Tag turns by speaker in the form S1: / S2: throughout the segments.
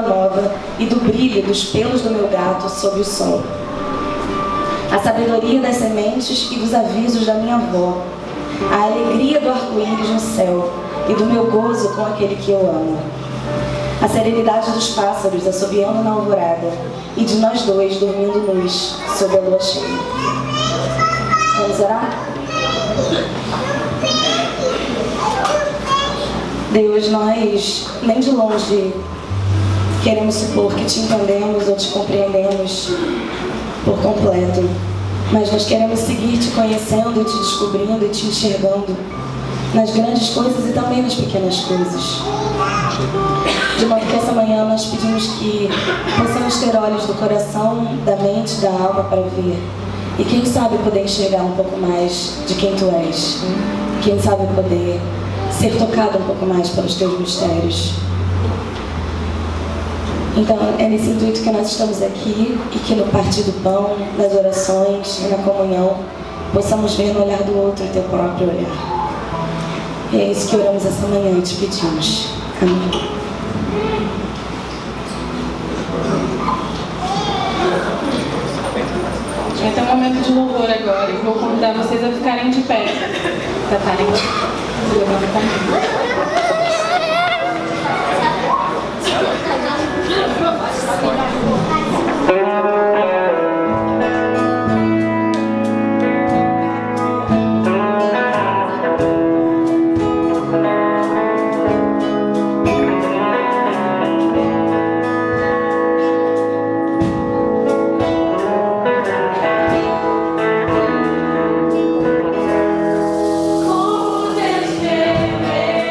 S1: nova e do brilho dos pelos do meu gato sob o sol. A sabedoria das sementes e dos avisos da minha avó. A alegria do arco-íris no céu e do meu gozo com aquele que eu amo. A serenidade dos pássaros assobiando na alvorada e de nós dois dormindo nus sob a lua cheia. Vamos orar? Deus, nós nem de longe queremos supor que te entendemos ou te compreendemos por completo, mas nós queremos seguir te conhecendo, te descobrindo e te enxergando nas grandes coisas e também nas pequenas coisas. De modo que essa manhã nós pedimos que possamos ter olhos do coração, da mente, da alma para ver. E quem sabe poder enxergar um pouco mais de quem tu és. Quem sabe poder ser tocado um pouco mais pelos teus mistérios. Então é nesse intuito que nós estamos aqui e que no partir do pão, nas orações e na comunhão possamos ver no olhar do outro o teu próprio olhar. E é isso que oramos essa manhã e te pedimos. Amém.
S2: Vai ter um momento de louvor agora e vou convidar vocês a ficarem de pé. Para estarem se levando comigo.
S3: Como Deus quer ver.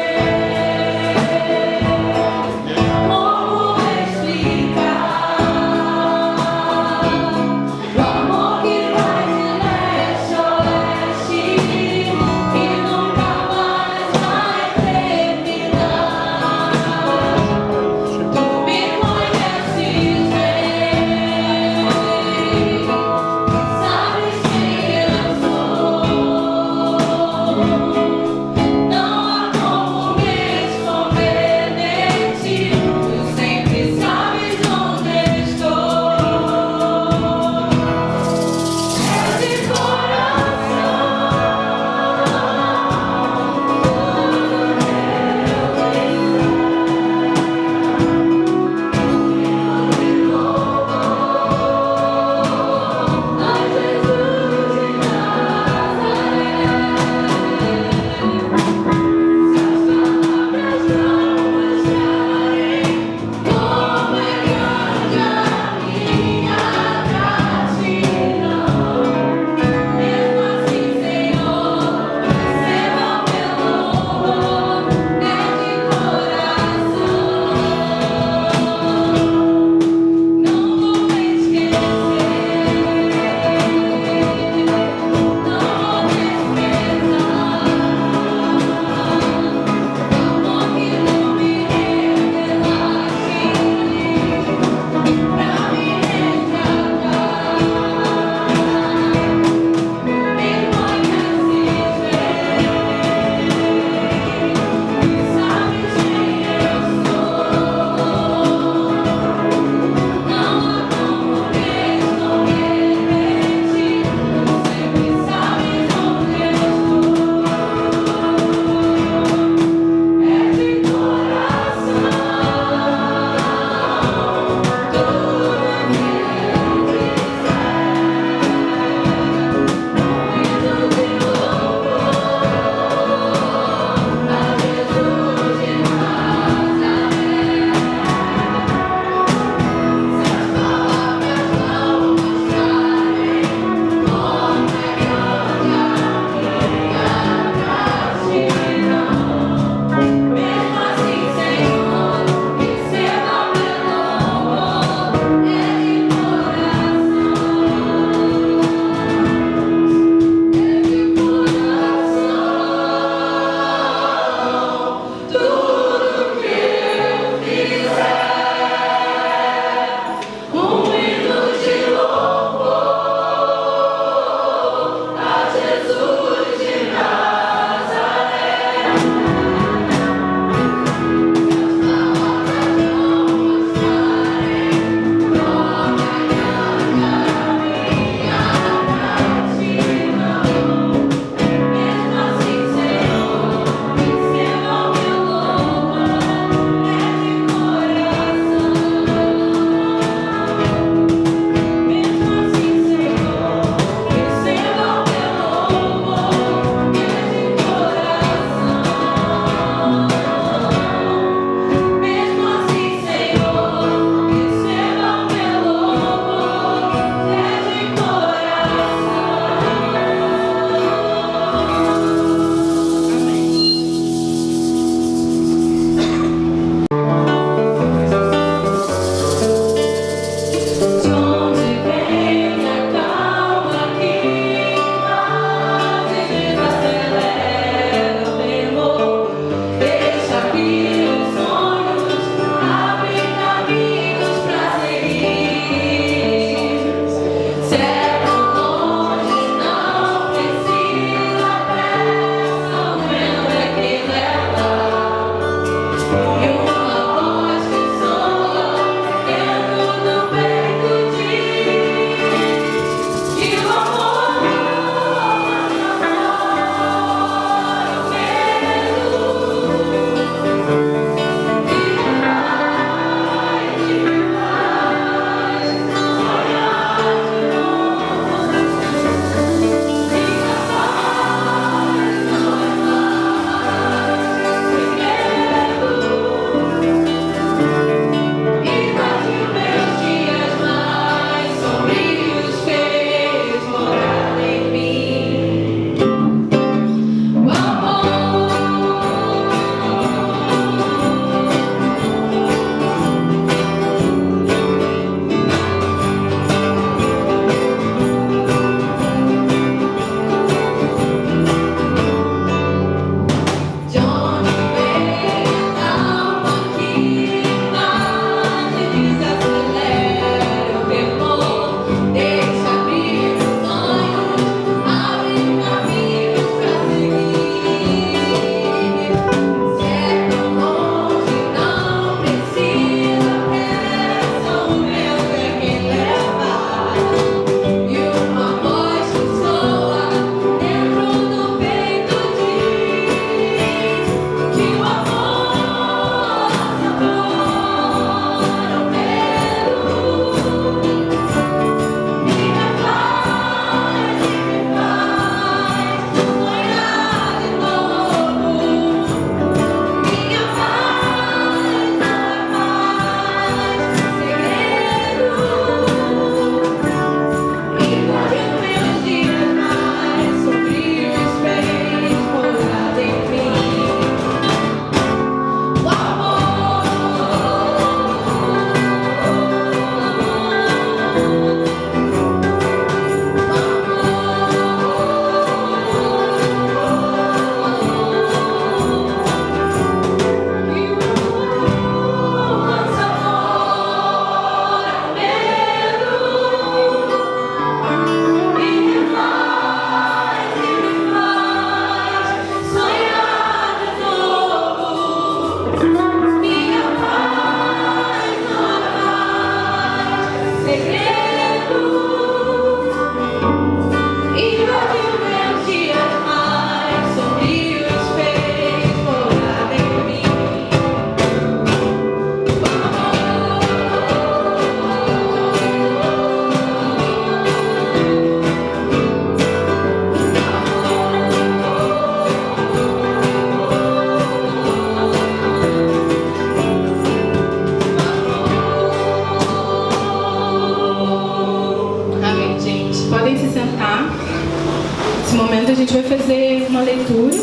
S2: momento a gente vai fazer uma leitura.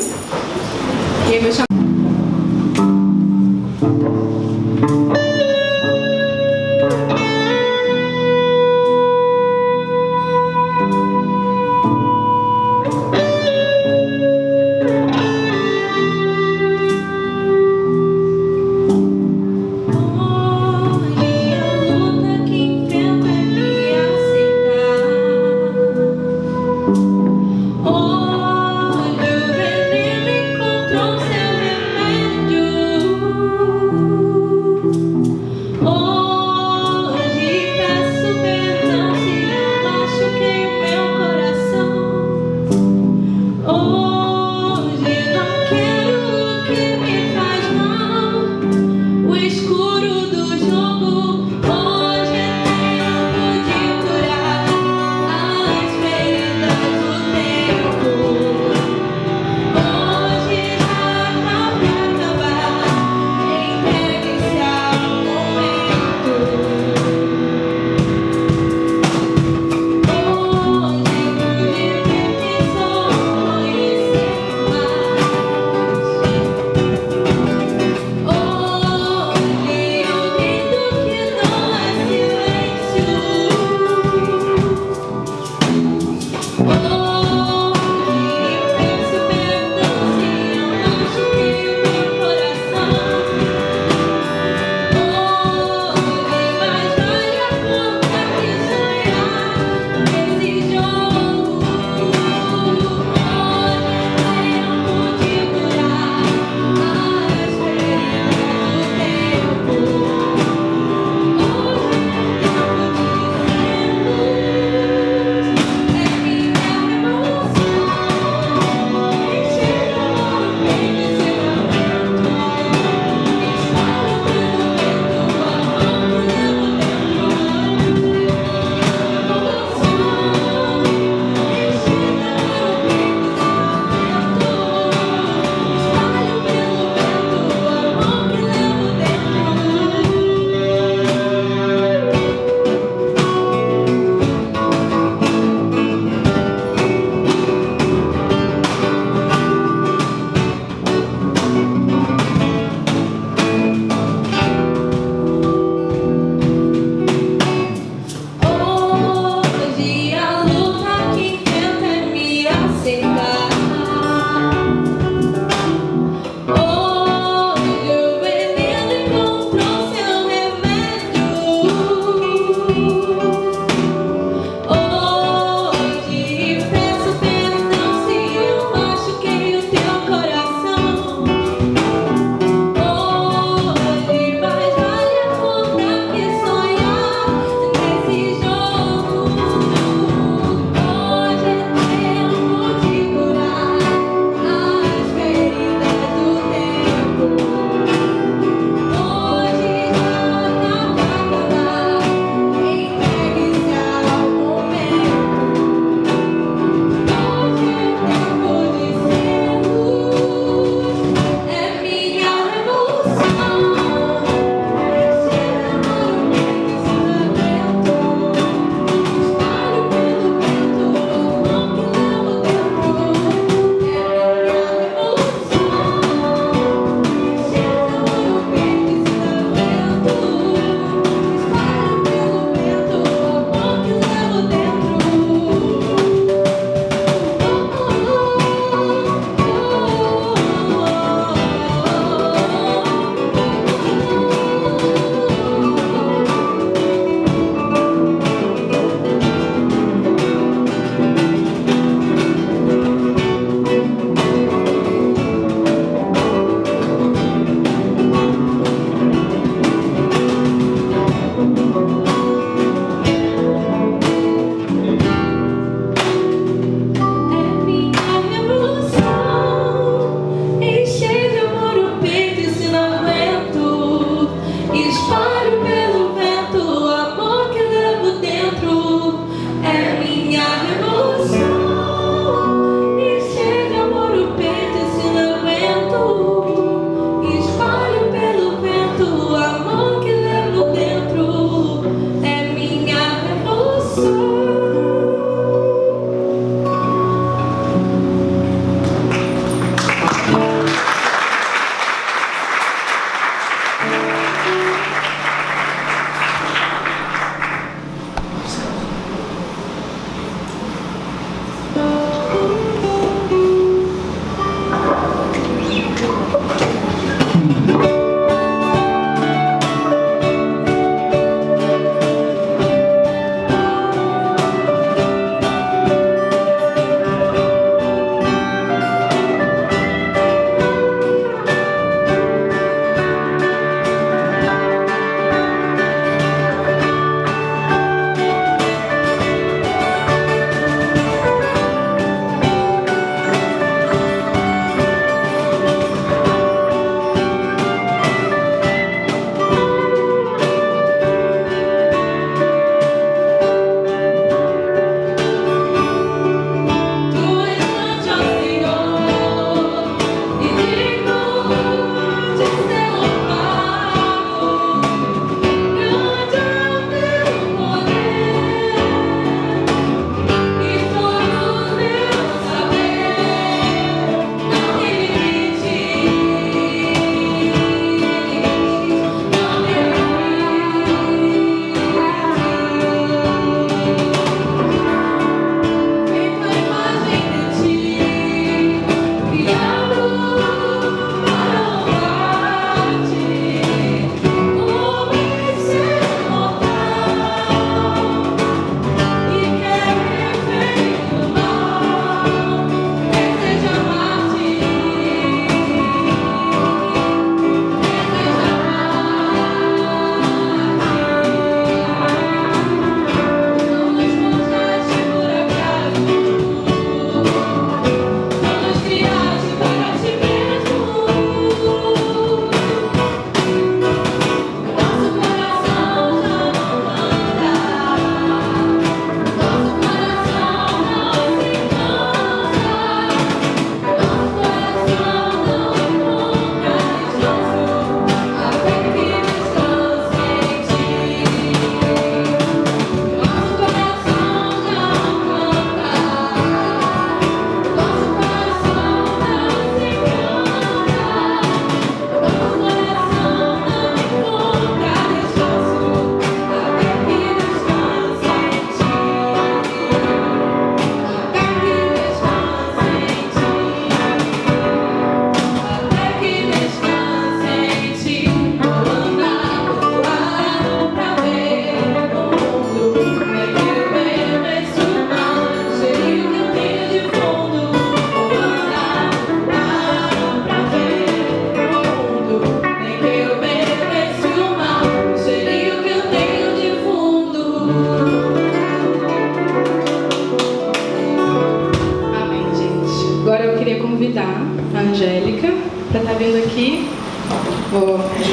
S2: E eu vou chamar.
S3: Olha o veneno encontrou seu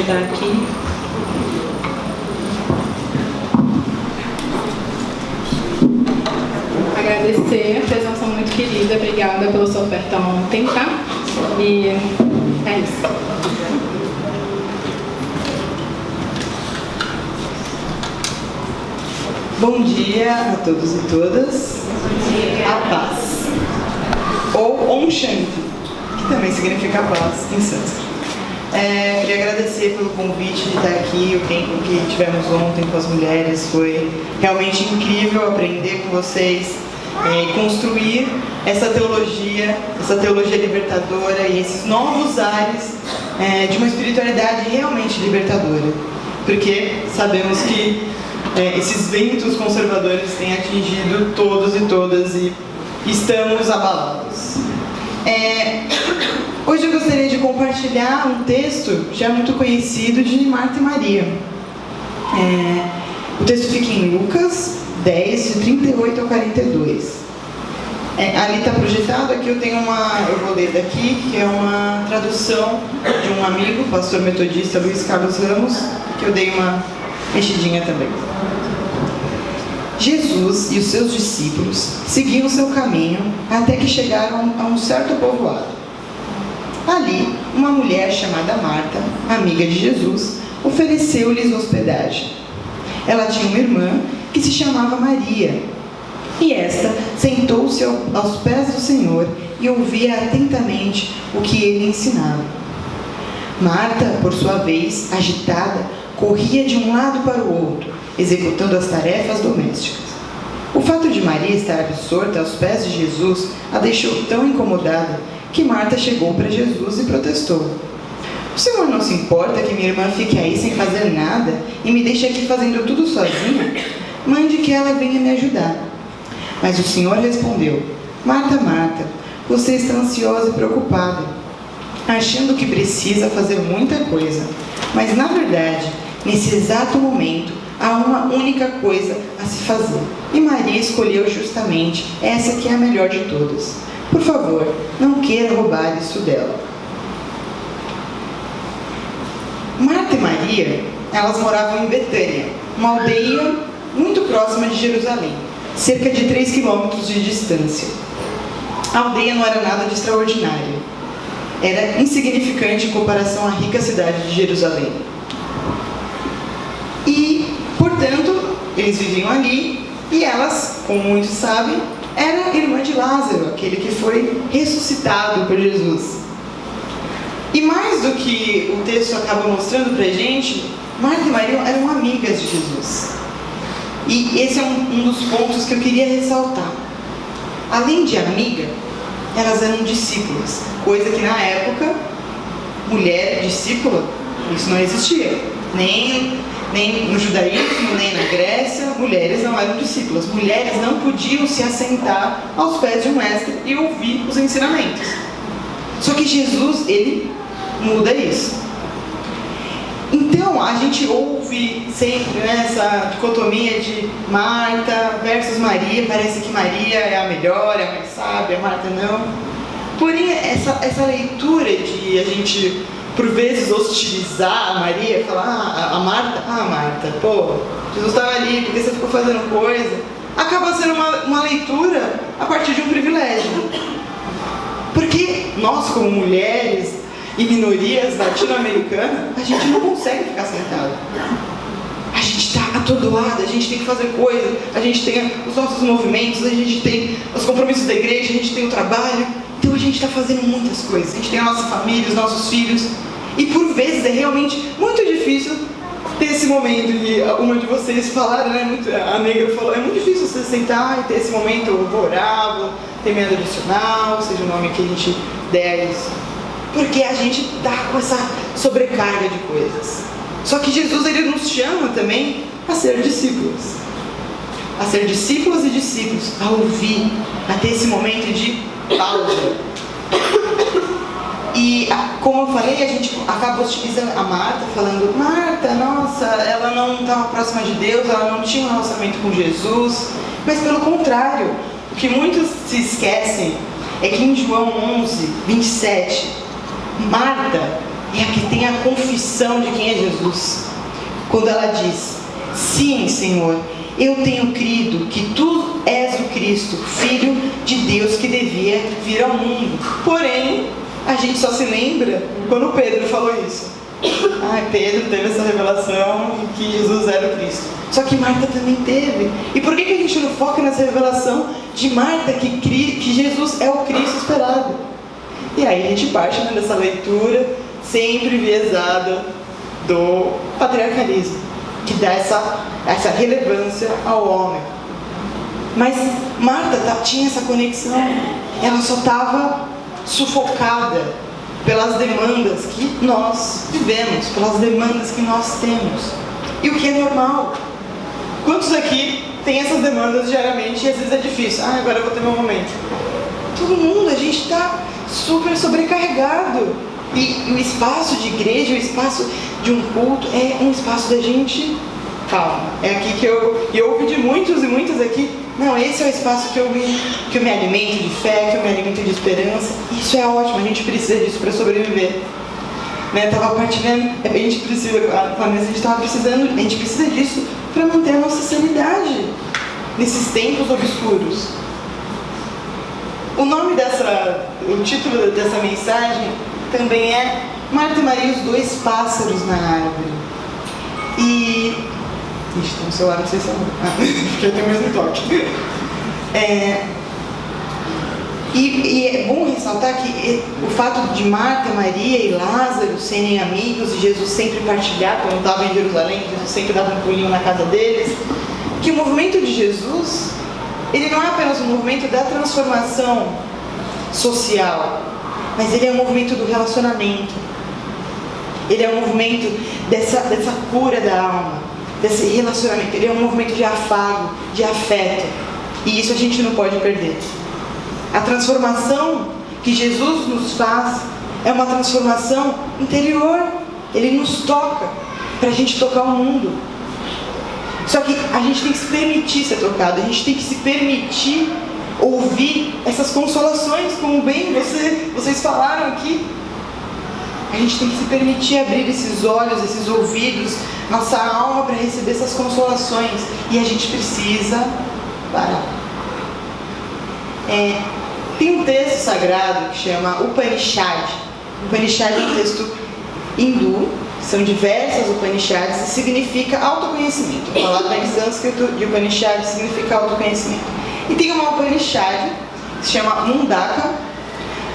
S2: ajudar aqui. Agradecer, fez uma ação muito querida, obrigada pela sua oferta ontem, tá? E é isso.
S3: Bom dia a todos e todas. A paz. Ou Om Shanti, que também significa paz em sânscrito. Queria agradecer pelo convite de estar aqui. O tempo que tivemos ontem com as mulheres foi realmente incrível aprender com vocês e construir essa teologia libertadora e esses novos ares de uma espiritualidade realmente libertadora. Porque sabemos que esses ventos conservadores têm atingido todos e todas e estamos abalados. Hoje eu gostaria de compartilhar um texto já muito conhecido de Marta e Maria. O texto fica em Lucas 10, de 38 a 42. Ali está projetado, aqui eu vou ler daqui, que é uma tradução de um amigo, pastor metodista Luiz Carlos Ramos, que eu dei uma mexidinha também. Jesus e os seus discípulos seguiam seu caminho até que chegaram a um certo povoado. Ali, uma mulher chamada Marta, amiga de Jesus, ofereceu-lhes hospedagem. Ela tinha uma irmã que se chamava Maria, e esta sentou-se aos pés do Senhor e ouvia atentamente o que ele ensinava. Marta, por sua vez, agitada, corria de um lado para o outro, executando as tarefas domésticas. O fato de Maria estar absorta aos pés de Jesus a deixou tão incomodada que Marta chegou para Jesus e protestou. O Senhor não se importa que minha irmã fique aí sem fazer nada e me deixe aqui fazendo tudo sozinha? Mande que ela venha me ajudar. Mas o Senhor respondeu: Marta, Marta, você está ansiosa e preocupada, achando que precisa fazer muita coisa. Mas na verdade, nesse exato momento, há uma única coisa a se fazer. E Maria escolheu justamente essa que é a melhor de todas. Por favor, não queira roubar isso dela. Marta e Maria, elas moravam em Betânia, uma aldeia muito próxima de Jerusalém, cerca de 3 quilômetros de distância. A aldeia não era nada de extraordinário. Era insignificante em comparação à rica cidade de Jerusalém. E, portanto, eles viviam ali e elas, como muitos sabem, era irmã de Lázaro, aquele que foi ressuscitado por Jesus. E mais do que o texto acaba mostrando pra gente, Marta e Maria eram amigas de Jesus. E esse é um dos pontos que eu queria ressaltar. Além de amiga, elas eram discípulas, coisa que na época, mulher discípula, isso não existia. Nem no judaísmo, nem na Grécia, mulheres não eram discípulas. Mulheres não podiam se assentar aos pés de um mestre e ouvir os ensinamentos. Só que Jesus, ele muda isso. Então, a gente ouve sempre essa dicotomia de Marta versus Maria. Parece que Maria é a melhor, é a mais sábia, Marta não. Porém, essa leitura de a gente, por vezes, hostilizar a Maria, falar, a Marta, pô, Jesus estava ali, porque você ficou fazendo coisa, acaba sendo uma leitura a partir de um privilégio. Porque nós, como mulheres e minorias latino-americanas, a gente não consegue ficar sentado. A gente está atordoada, a gente tem que fazer coisa, a gente tem os nossos movimentos, a gente tem os compromissos da igreja, a gente tem o trabalho. Então a gente está fazendo muitas coisas. A gente tem a nossa família, os nossos filhos. E por vezes é realmente muito difícil ter esse momento. E uma de vocês falaram, né, a negra falou, é muito difícil você sentar e ter esse momento, eu vou orar, vou ter minha devocional, seja o nome que a gente der a isso. Porque a gente está com essa sobrecarga de coisas. Só que Jesus, ele nos chama também a ser discípulos. A ser discípulos e discípulos, a ouvir, a ter esse momento de pausa. E, como eu falei, a gente acaba hostilizando a Marta, falando, Marta, nossa, ela não estava próxima de Deus, ela não tinha um relacionamento com Jesus. Mas pelo contrário, o que muitos se esquecem é que em João 11, 27, Marta, é a que tem a confissão de quem é Jesus. Quando ela diz: sim, Senhor, eu tenho crido que tu és o Cristo, Filho de Deus que devia vir ao mundo. Porém, a gente só se lembra quando Pedro falou isso. Pedro teve essa revelação que Jesus era o Cristo. Só que Marta também teve. E por que a gente não foca nessa revelação de Marta que Jesus é o Cristo esperado? E aí a gente parte dessa leitura sempre enviesada do patriarcalismo, que dá essa relevância ao homem. Mas Marta tinha essa conexão. Ela só estava sufocada pelas demandas que nós vivemos, pelas demandas que nós temos. E o que é normal. Quantos aqui têm essas demandas diariamente e às vezes é difícil? Agora eu vou ter meu momento. Todo mundo, a gente está super sobrecarregado. E o espaço de igreja, o espaço de um culto é um espaço da gente calma. É aqui que eu ouvi de muitos e muitas aqui: não, esse é o espaço que eu me alimento de fé, que eu me alimento de esperança. Isso é ótimo, a gente precisa disso para sobreviver. Estava partilhando, a gente precisa, com a Vanessa, a gente precisa disso para manter a nossa sanidade nesses tempos obscuros. O título dessa mensagem também é Marta e Maria e os dois pássaros na árvore. E... Ixi, tem um celular, não sei se é porque eu tenho o mesmo toque. E é bom ressaltar que o fato de Marta, Maria e Lázaro serem amigos e Jesus sempre partilhar, quando estava em Jerusalém, Jesus sempre dava um pulinho na casa deles, que o movimento de Jesus, ele não é apenas um movimento da transformação social, mas ele é um movimento do relacionamento. Ele é um movimento dessa cura da alma, desse relacionamento. Ele é um movimento de afago, de afeto. E isso a gente não pode perder. A transformação que Jesus nos faz é uma transformação interior. Ele nos toca para a gente tocar o mundo. Só que a gente tem que se permitir ser tocado. A gente tem que se permitir ouvir essas consolações, como bem vocês falaram aqui. A gente tem que se permitir abrir esses olhos, esses ouvidos, nossa alma para receber essas consolações. E a gente precisa parar. Tem um texto sagrado que chama Upanishad. Upanishad é um texto hindu, são diversas Upanishads e significa autoconhecimento. A palavra em sânscrito de Upanishad significa autoconhecimento. E tem uma Upanishad que se chama Mundaka,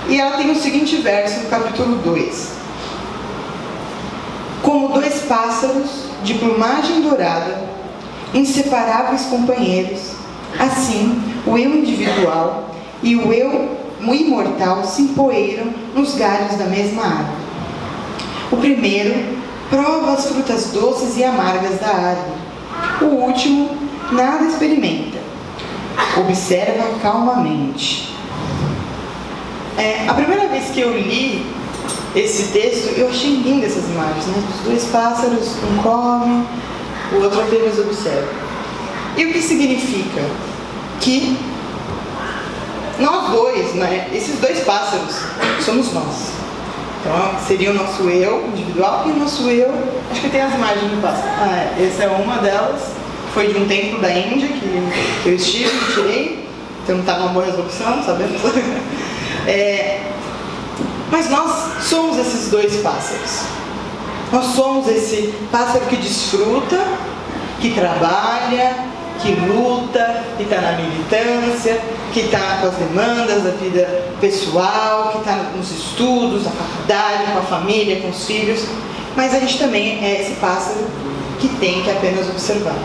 S3: e ela tem o seguinte verso no capítulo 2: como dois pássaros de plumagem dourada, inseparáveis companheiros, assim o eu individual e o eu imortal se empoeiram nos galhos da mesma árvore. O primeiro prova as frutas doces e amargas da árvore. O último nada experimenta. Observa calmamente. A primeira vez que eu li esse texto, eu achei linda essas imagens, né? Os dois pássaros, um come, o outro apenas observa. E o que significa? Que nós dois, né? Esses dois pássaros, somos nós. Então, seria o nosso eu individual e o nosso eu... Acho que tem as imagens do pássaro. Essa é uma delas. Foi de um templo da Índia que eu estive e tirei. Então, não está numa boa resolução, sabemos? Mas nós somos esses dois pássaros. Nós somos esse pássaro que desfruta, que trabalha, que luta, que está na militância, que está com as demandas da vida pessoal, que está nos estudos, na faculdade, com a família, com os filhos. Mas a gente também é esse pássaro que tem que apenas observar.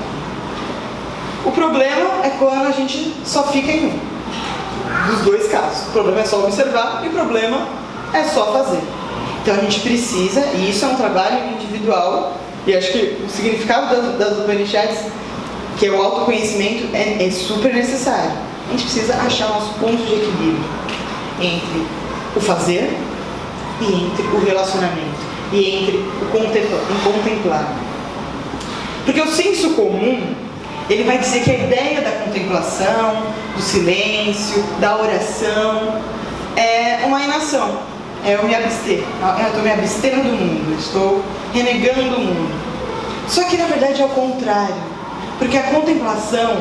S3: O problema é quando a gente só fica em um dos dois casos. O problema é só observar e o problema é só fazer. Então a gente precisa, e isso é um trabalho individual, e acho que o significado das Upanishads, que é o autoconhecimento, é super necessário. A gente precisa achar nosso ponto de equilíbrio entre o fazer e entre o relacionamento, e entre o contemplar. Porque o senso comum, ele vai dizer que a ideia da contemplação, do silêncio, da oração, é uma inação. é eu me abster. Eu estou me abstendo do mundo, estou renegando o mundo. Só que na verdade é o contrário. Porque a contemplação,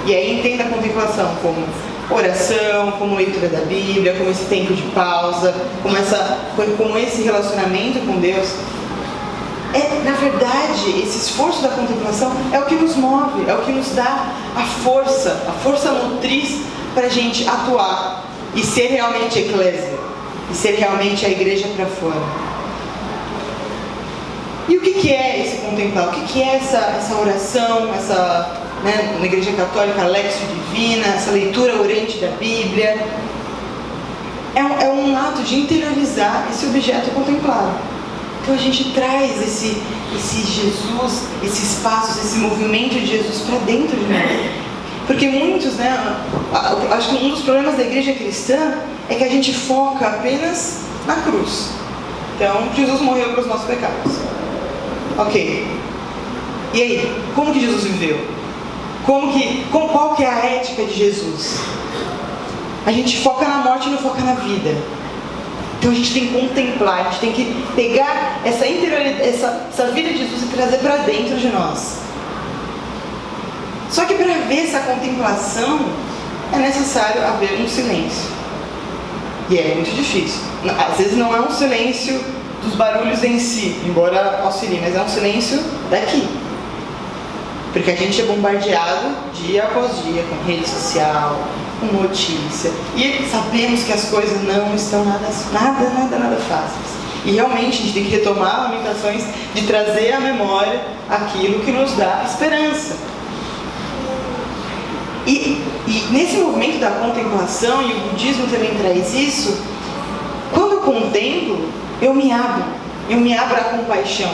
S3: e aí entenda a contemplação como oração, como leitura da Bíblia, como esse tempo de pausa, como esse relacionamento com Deus, na verdade, esse esforço da contemplação é o que nos move, é o que nos dá a força motriz para a gente atuar e ser realmente eclésia, e ser realmente a igreja para fora. E o que é esse contemplar? O que é essa oração, na Igreja Católica, Lexio Divina, essa leitura orante da Bíblia? É um ato de interiorizar esse objeto contemplado. Então a gente traz esse Jesus, esses passos, esse movimento de Jesus para dentro de nós. Porque muitos, acho que um dos problemas da igreja cristã é que a gente foca apenas na cruz. Então, Jesus morreu pelos nossos pecados. Ok. E aí, como que Jesus viveu? Qual que é a ética de Jesus? A gente foca na morte e não foca na vida. Então a gente tem que contemplar, a gente tem que pegar essa vida de Jesus e trazer para dentro de nós. Só que para ver essa contemplação é necessário haver um silêncio. E é muito difícil. Às vezes não é um silêncio dos barulhos em si, embora auxilie, mas é um silêncio daqui. Porque a gente é bombardeado dia após dia com rede social, com notícia. E sabemos que as coisas não estão nada fáceis. E realmente a gente tem que retomar lamentações de trazer à memória aquilo que nos dá esperança. E nesse movimento da contemplação, e o budismo também traz isso, quando eu contemplo, eu me abro à compaixão,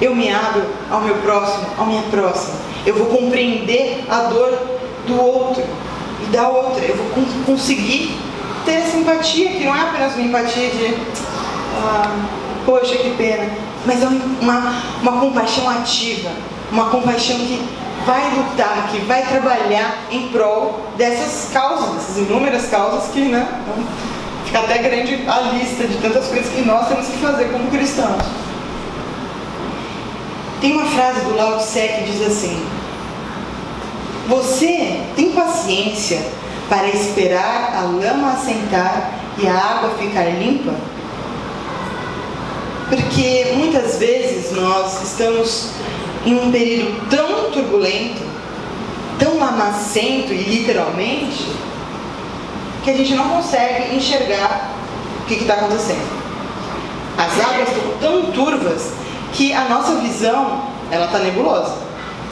S3: eu me abro ao meu próximo, à minha próxima. Eu vou compreender a dor do outro e da outra. Eu vou conseguir ter essa empatia, que não é apenas uma empatia de poxa, que pena, mas é uma compaixão ativa, uma compaixão que vai lutar, que vai trabalhar em prol dessas causas, dessas inúmeras causas que, fica até grande a lista de tantas coisas que nós temos que fazer como cristãos. Tem uma frase do Lao Tse que diz assim: você tem paciência para esperar a lama assentar e a água ficar limpa? Porque muitas vezes nós estamos em um período tão turbulento, tão lamacento e literalmente, que a gente não consegue enxergar o que está acontecendo. As águas estão tão turvas que a nossa visão está nebulosa.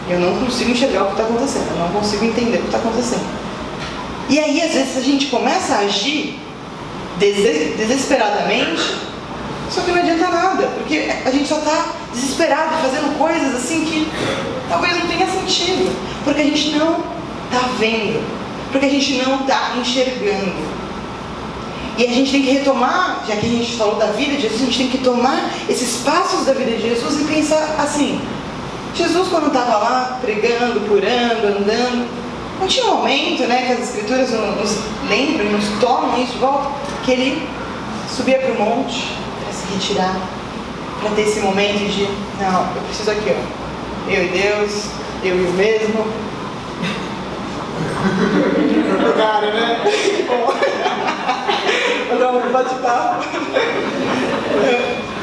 S3: Eu não consigo enxergar o que está acontecendo, eu não consigo entender o que está acontecendo. E aí, às vezes, a gente começa a agir desesperadamente, só que não adianta nada, porque a gente só está desesperado, fazendo coisas assim que talvez não tenha sentido, porque a gente não está vendo, porque a gente não está enxergando. E a gente tem que retomar, já que a gente falou da vida de Jesus, a gente tem que tomar esses passos da vida de Jesus e pensar assim: Jesus, quando estava lá pregando, curando, andando, não tinha um momento, que as escrituras nos lembram, nos tomam isso de volta, que ele subia para o monte para se retirar, para ter esse momento de, não, eu preciso aqui, eu e Deus, eu e o mesmo. Cara, né? Que bom. Vou dar um bate-papo.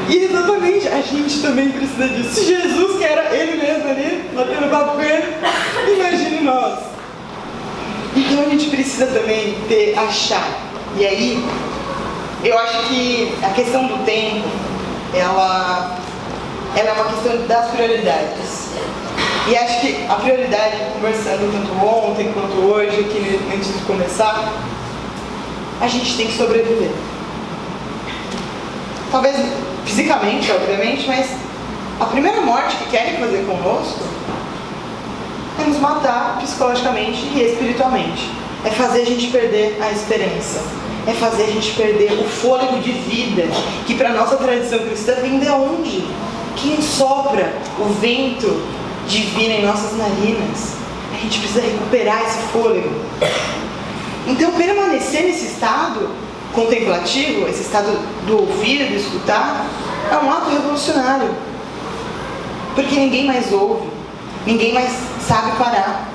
S3: E exatamente, a gente também precisa disso. Se Jesus, que era ele mesmo ali, batendo papo com ele, imagine nós. Então a gente precisa também achar. E aí, eu acho que a questão do tempo, ela é uma questão das prioridades. E acho que a prioridade, conversando tanto ontem quanto hoje, aqui antes de começar, a gente tem que sobreviver. Talvez fisicamente, obviamente, mas a primeira morte que querem fazer conosco é nos matar psicologicamente e espiritualmente. É fazer a gente perder a esperança. É fazer a gente perder o fôlego de vida, que para a nossa tradição cristã vem de onde? Quem sopra o vento divino em nossas narinas? A gente precisa recuperar esse fôlego. Então, permanecer nesse estado contemplativo, esse estado do ouvir, do escutar, é um ato revolucionário. Porque ninguém mais ouve, ninguém mais sabe parar.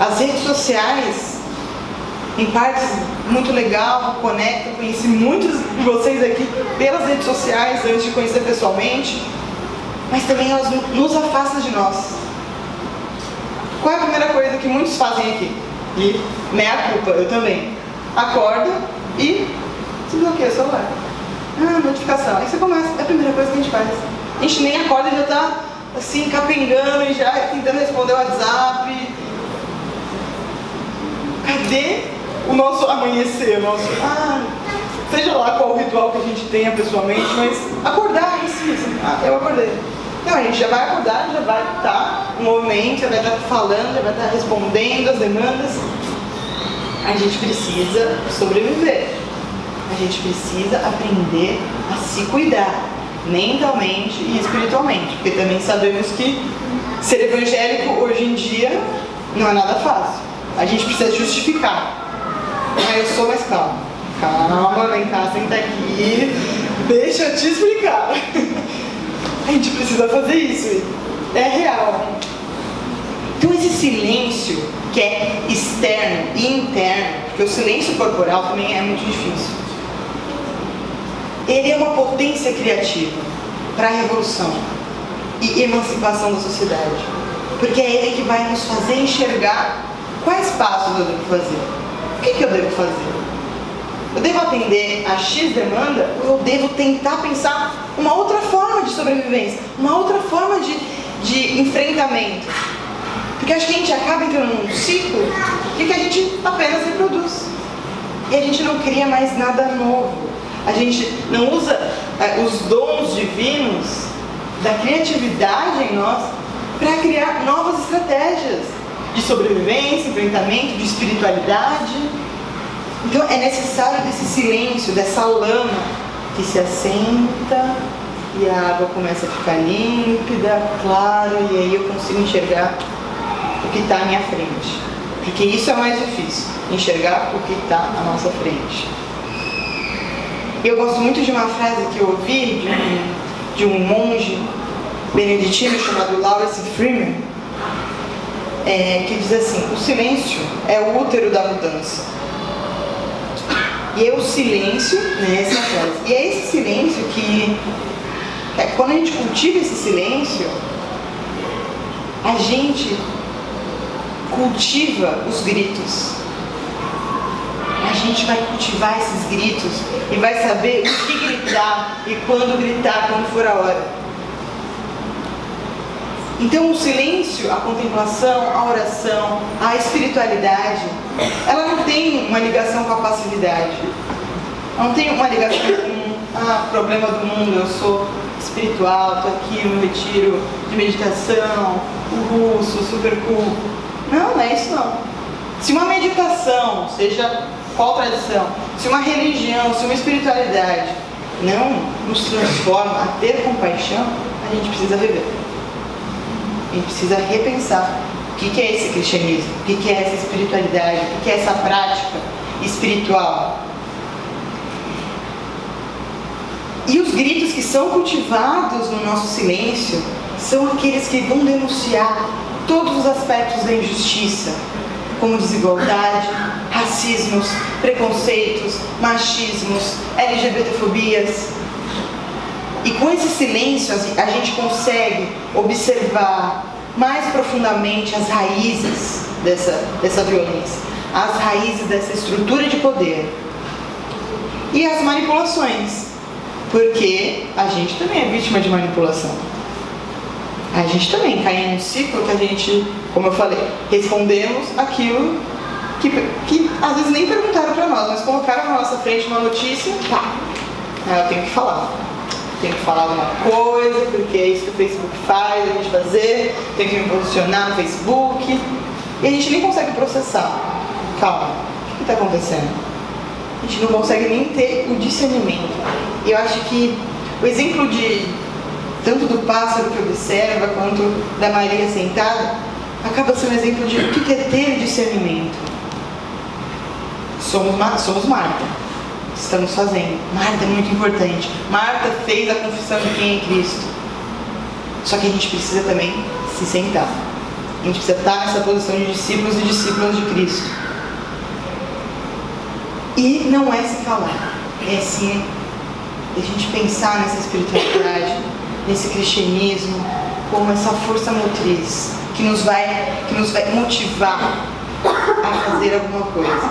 S3: As redes sociais, em partes muito legal, conectam, conheci muitos de vocês aqui pelas redes sociais, antes de conhecer pessoalmente, mas também elas nos afastam de nós. Qual é a primeira coisa que muitos fazem aqui? E meia culpa, eu também. Acorda e se bloqueia o celular. Notificação. Aí você começa, é a primeira coisa que a gente faz. A gente nem acorda e já está assim, capengando e já tentando responder o WhatsApp. Cadê o nosso amanhecer? Seja lá qual o ritual que a gente tenha pessoalmente, mas acordar em si, assim, eu acordei. Não, a gente já vai acordar, já vai estar no movimento, já vai estar falando, já vai estar respondendo as demandas. A gente precisa sobreviver. A gente precisa aprender a se cuidar, mentalmente e espiritualmente. Porque também sabemos que ser evangélico hoje em dia não é nada fácil. A gente precisa justificar. Eu sou mais calma. Calma, vem cá, senta aqui. Deixa eu te explicar. A gente precisa fazer isso. É real. Então esse silêncio que é externo e interno, porque o silêncio corporal também é muito difícil. Ele é uma potência criativa para a revolução e emancipação da sociedade. Porque é ele que vai nos fazer enxergar quais passos eu devo fazer. O que eu devo fazer? Eu devo atender a X demanda ou eu devo tentar pensar uma outra forma de sobrevivência, uma outra forma de enfrentamento? Porque acho que a gente acaba entrando num ciclo que a gente apenas reproduz. E a gente não cria mais nada novo. A gente não usa os dons divinos da criatividade em nós para criar novas estratégias de sobrevivência, enfrentamento, de espiritualidade. Então é necessário desse silêncio, dessa lama que se assenta e a água começa a ficar límpida, claro, e aí eu consigo enxergar o que está à minha frente. Porque isso é mais difícil, enxergar o que está à nossa frente. Eu gosto muito de uma frase que eu ouvi de um monge beneditino chamado Lawrence Freeman, que diz assim: o silêncio é o útero da mudança. E é o silêncio, essa frase. E é esse silêncio que, quando a gente cultiva esse silêncio, a gente cultiva os gritos. A gente vai cultivar esses gritos e vai saber o que gritar e quando gritar, quando for a hora. Então o silêncio, a contemplação, a oração, a espiritualidade, ela não tem uma ligação com a passividade. Ela não tem uma ligação com problema do mundo, eu sou espiritual, estou aqui no retiro de meditação, o russo, super cool. Não é isso não. Se uma meditação, seja qual tradição, se uma religião, se uma espiritualidade não nos transforma a ter compaixão, a gente precisa rever. A gente precisa repensar o que é esse cristianismo, o que é essa espiritualidade, o que é essa prática espiritual. E os gritos que são cultivados no nosso silêncio são aqueles que vão denunciar todos os aspectos da injustiça, como desigualdade, racismos, preconceitos, machismos, LGBTfobias. E com esse silêncio a gente consegue observar mais profundamente as raízes dessa violência, as raízes dessa estrutura de poder e as manipulações, porque a gente também é vítima de manipulação. A gente também cai em um ciclo que a gente, como eu falei, respondemos aquilo que às vezes nem perguntaram para nós, mas colocaram na nossa frente uma notícia, eu tenho que falar. Tenho que falar alguma coisa, porque é isso que o Facebook faz, a gente fazer, tenho que me posicionar no Facebook, e a gente nem consegue processar. Calma, o que está acontecendo? A gente não consegue nem ter o discernimento. E eu acho que o exemplo tanto do pássaro que observa, quanto da Maria sentada, acaba sendo um exemplo de o que é ter discernimento. Somos Marta. estamos fazendo. Marta é muito importante. Marta fez a confissão de quem é Cristo. Só que a gente precisa também se sentar. A gente precisa estar nessa posição de discípulos e discípulas de Cristo. E não é se calar, é sim a gente pensar nessa espiritualidade, nesse cristianismo, como essa força motriz que nos vai motivar a fazer alguma coisa.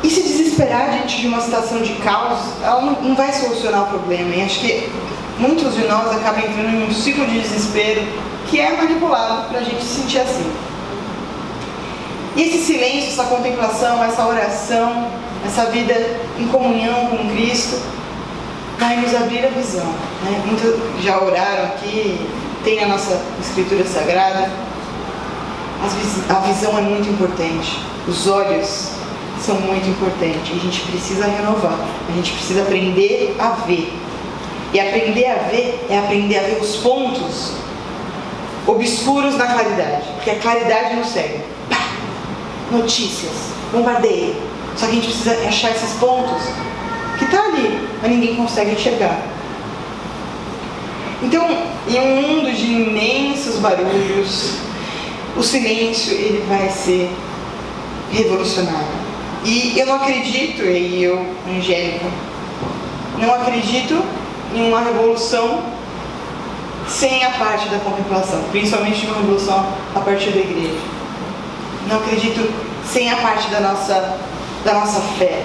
S3: E se desesperar diante de uma situação de caos, ela não vai solucionar o problema. E acho que muitos de nós acabam entrando em um ciclo de desespero que é manipulado para a gente se sentir assim. E esse silêncio, essa contemplação, essa oração, essa vida em comunhão com Cristo, vai nos abrir a visão. Né? Muitos já oraram aqui, tem na nossa Escritura Sagrada. A visão é muito importante. Os olhos são muito importantes. A gente precisa renovar. A gente precisa aprender a ver. E aprender a ver é aprender a ver os pontos obscuros na claridade. Porque a claridade nos segue. Notícias, bombardeio. Só que a gente precisa achar esses pontos que está ali, mas ninguém consegue enxergar. Então, em um mundo de imensos barulhos, o silêncio ele vai ser revolucionário. E eu não acredito, e eu, Angélica, não acredito em uma revolução sem a parte da contemplação, principalmente uma revolução a partir da igreja. Não acredito sem a parte da nossa fé,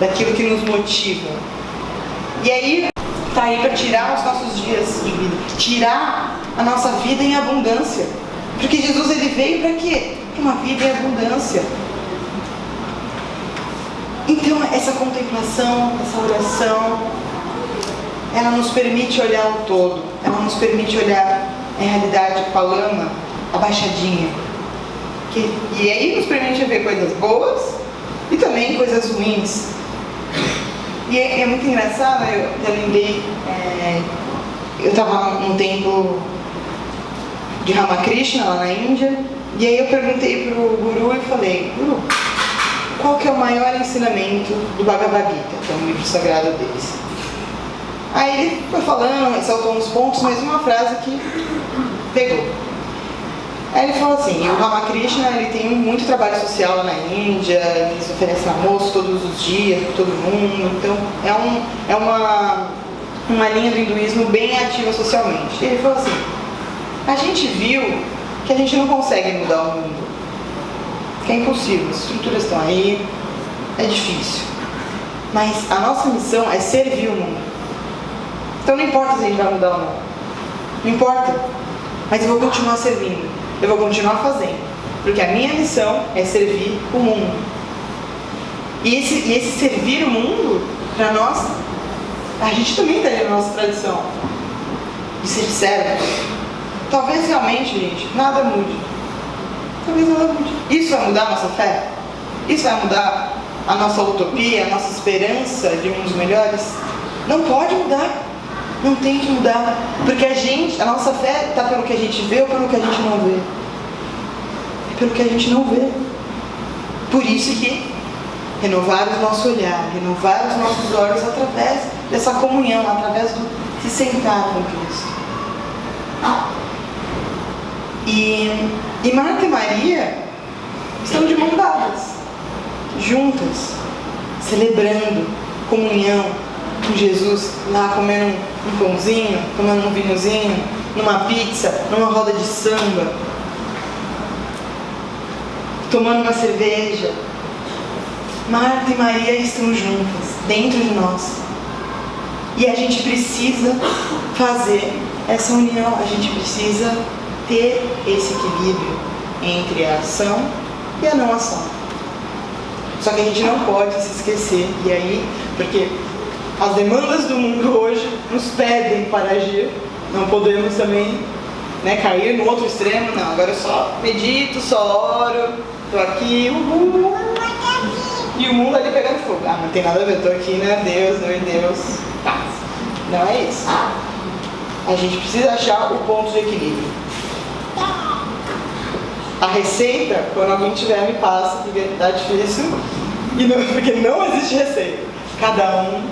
S3: daquilo que nos motiva. E aí, está aí para tirar os nossos dias de vida, tirar a nossa vida em abundância. Porque Jesus ele veio para quê? Para uma vida em abundância. Então, essa contemplação, essa oração, ela nos permite olhar o todo, ela nos permite olhar a realidade com a lama abaixadinha. E aí nos permite ver coisas boas e também coisas ruins. E é muito engraçado, eu lembrei, eu estava num templo de Ramakrishna lá na Índia, e aí eu perguntei para o Guru e falei, Guru, qual que é o maior ensinamento do Bhagavad Gita, que é um livro sagrado deles? Aí ele foi falando, ressaltou uns pontos, mas uma frase que pegou. Aí ele falou assim, o Ramakrishna ele tem muito trabalho social lá na Índia, eles oferecem almoço todos os dias para todo mundo, então é uma linha do hinduísmo bem ativa socialmente. E ele falou assim, a gente viu que a gente não consegue mudar o mundo, que é impossível, as estruturas estão aí, é difícil, mas a nossa missão é servir o mundo. Então não importa se a gente vai mudar ou não importa, mas eu vou continuar servindo. Eu vou continuar fazendo, porque a minha missão é servir o mundo. E esse servir o mundo, para nós, a gente também está na nossa tradição de ser servo. Talvez realmente, gente, nada mude. Talvez nada mude. Isso vai mudar a nossa fé? Isso vai mudar a nossa utopia, a nossa esperança de mundos melhores? Não pode mudar. Não tem que mudar, porque a nossa fé está pelo que a gente vê ou pelo que a gente não vê? É pelo que a gente não vê. Por isso que renovar o nosso olhar, renovar os nossos olhos através dessa comunhão, através do se sentar com Cristo. E Marta e Maria estão de mão dadas, juntas, celebrando comunhão com Jesus, lá comendo um pãozinho, tomando um vinhozinho, numa pizza, numa roda de samba, tomando uma cerveja. Marta e Maria estão juntas, dentro de nós. E a gente precisa fazer essa união, a gente precisa ter esse equilíbrio entre a ação e a não ação. Só que a gente não pode se esquecer, e aí, porque as demandas do mundo hoje nos pedem para agir, não podemos também cair no outro extremo, não, agora eu só medito, só oro, estou aqui, uhul, e o mundo ali pegando fogo. Ah, não tem nada a ver, estou aqui, né, Deus, meu Deus, paz. Não é isso. A gente precisa achar o ponto de equilíbrio. A receita, quando alguém tiver, me passa, porque tá difícil, Porque não existe receita. Cada um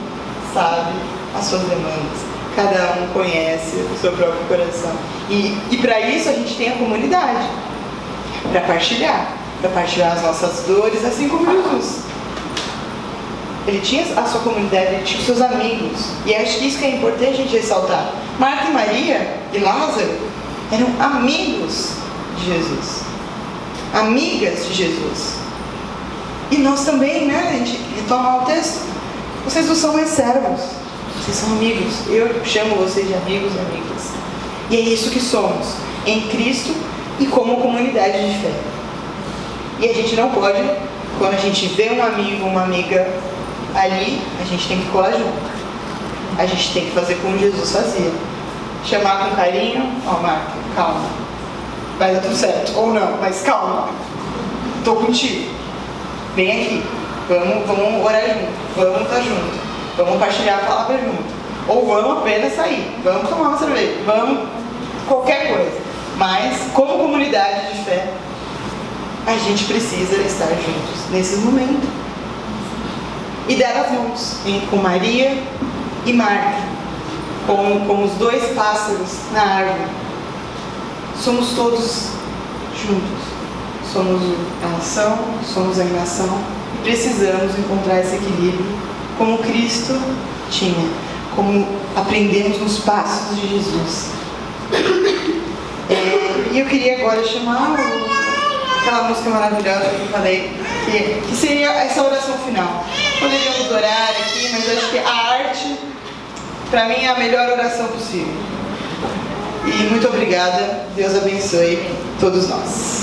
S3: sabe as suas demandas. Cada um conhece o seu próprio coração. E para isso a gente tem a comunidade. Para partilhar as nossas dores, assim como Jesus. Ele tinha a sua comunidade, ele tinha os seus amigos. E acho que isso que é importante a gente ressaltar. Marta e Maria e Lázaro eram amigos de Jesus. Amigas de Jesus. E nós também, né? A gente retoma o texto. Vocês não são mais servos. Vocês são amigos. Eu chamo vocês de amigos e amigas. E é isso que somos. Em Cristo e como comunidade de fé. E a gente não pode, quando a gente vê um amigo, uma amiga ali, a gente tem que colar junto. A gente tem que fazer como Jesus fazia. Chamar com carinho. Ó, Marta, calma. Vai dar tudo certo. Ou não, mas calma. Tô contigo. Vem aqui. Vamos orar junto. Vamos estar junto. Vamos partilhar a palavra junto. Ou vamos apenas sair. Vamos tomar uma cerveja. Vamos qualquer coisa. Mas, como comunidade de fé, a gente precisa estar juntos nesse momento. E dar as mãos com Maria e Marta, como os dois pássaros na árvore. Somos todos juntos. Somos a ação, somos a inação. E precisamos encontrar esse equilíbrio como Cristo tinha, como aprendemos nos passos de Jesus. E eu queria agora chamar aquela música maravilhosa que eu falei, que seria essa oração final. Poderíamos orar aqui, mas eu acho que a arte, para mim, é a melhor oração possível. E muito obrigada. Deus abençoe todos nós.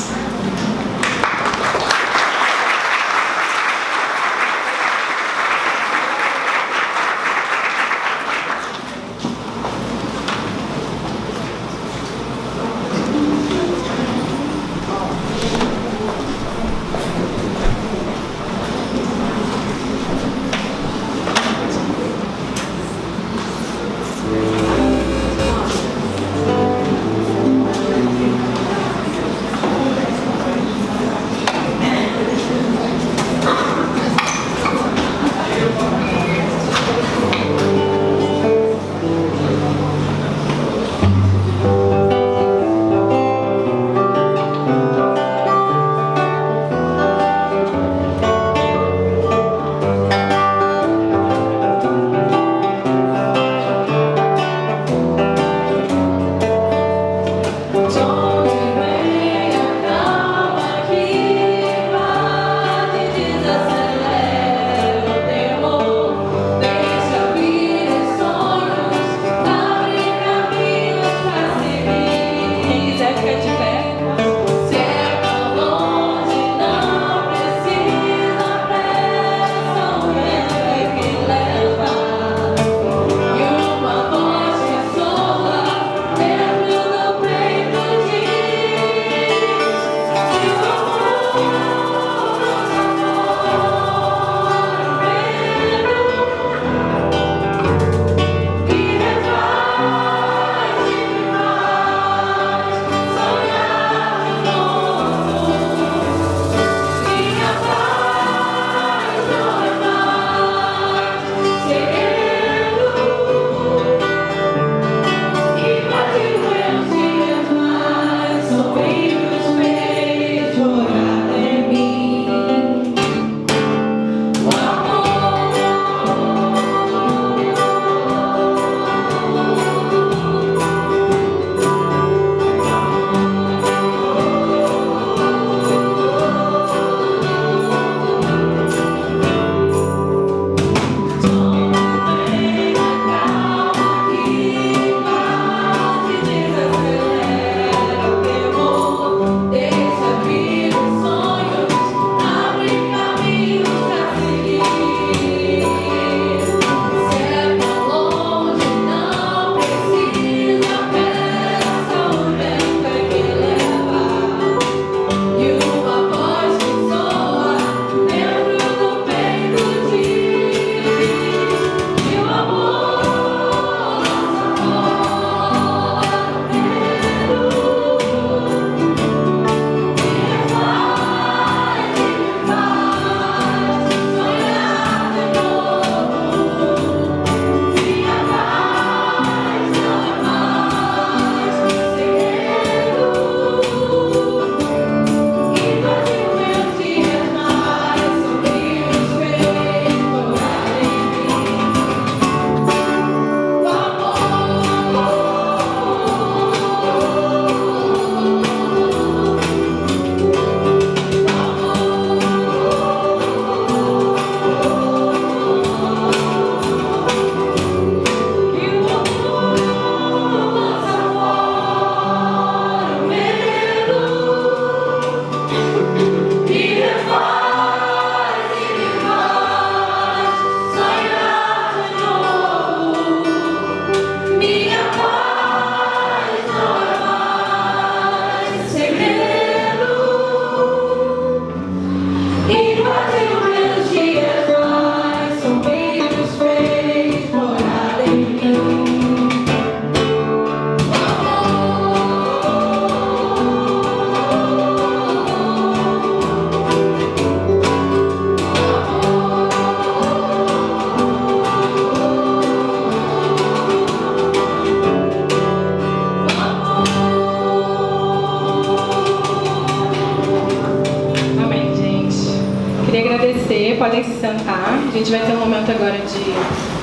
S2: podem se sentar. A gente vai ter um momento agora de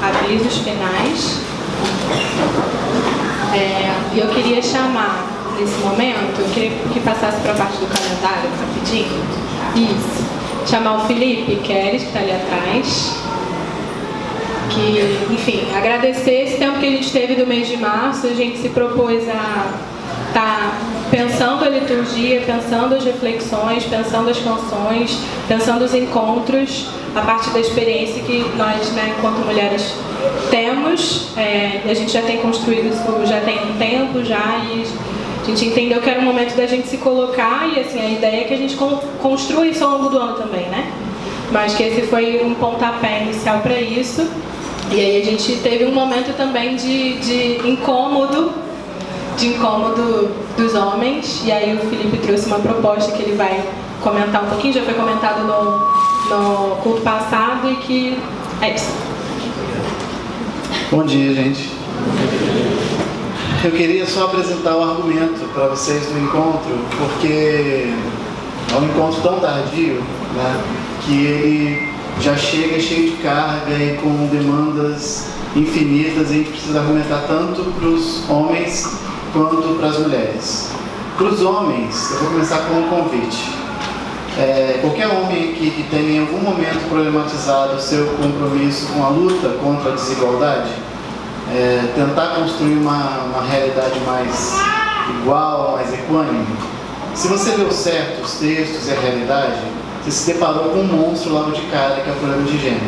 S2: avisos finais. E eu queria chamar, nesse momento, eu queria que passasse para a parte do calendário, rapidinho. Isso. Chamar o Felipe Queres, que está ali atrás. Que, enfim, agradecer esse tempo que a gente teve do mês de março. A gente se propôs a estar pensando a liturgia, pensando as reflexões, pensando as canções, pensando os encontros, a partir da experiência que nós, né, enquanto mulheres, temos. A gente já tem construído isso, já tem um tempo já, e a gente entendeu que era um momento da gente se colocar, e assim, a ideia é que a gente construa isso ao longo do ano também, né? Mas que esse foi um pontapé inicial para isso. E aí a gente teve um momento também de incômodo dos homens, e aí o Felipe trouxe uma proposta que ele vai comentar um pouquinho, já foi comentado no culto passado, e que é isso.
S4: Bom dia, gente. Eu queria só apresentar o argumento para vocês do encontro, porque é um encontro tão tardio, né, que ele já chega cheio de carga e com demandas infinitas, e a gente precisa argumentar tanto para os homens quanto para as mulheres. Para os homens, eu vou começar com um convite. Qualquer homem aqui que tenha em algum momento problematizado o seu compromisso com a luta contra a desigualdade, tentar construir uma realidade mais igual, mais equânime, se você vê o certo, os textos e a realidade, você se deparou com um monstro logo de cara, que é o problema de gênero.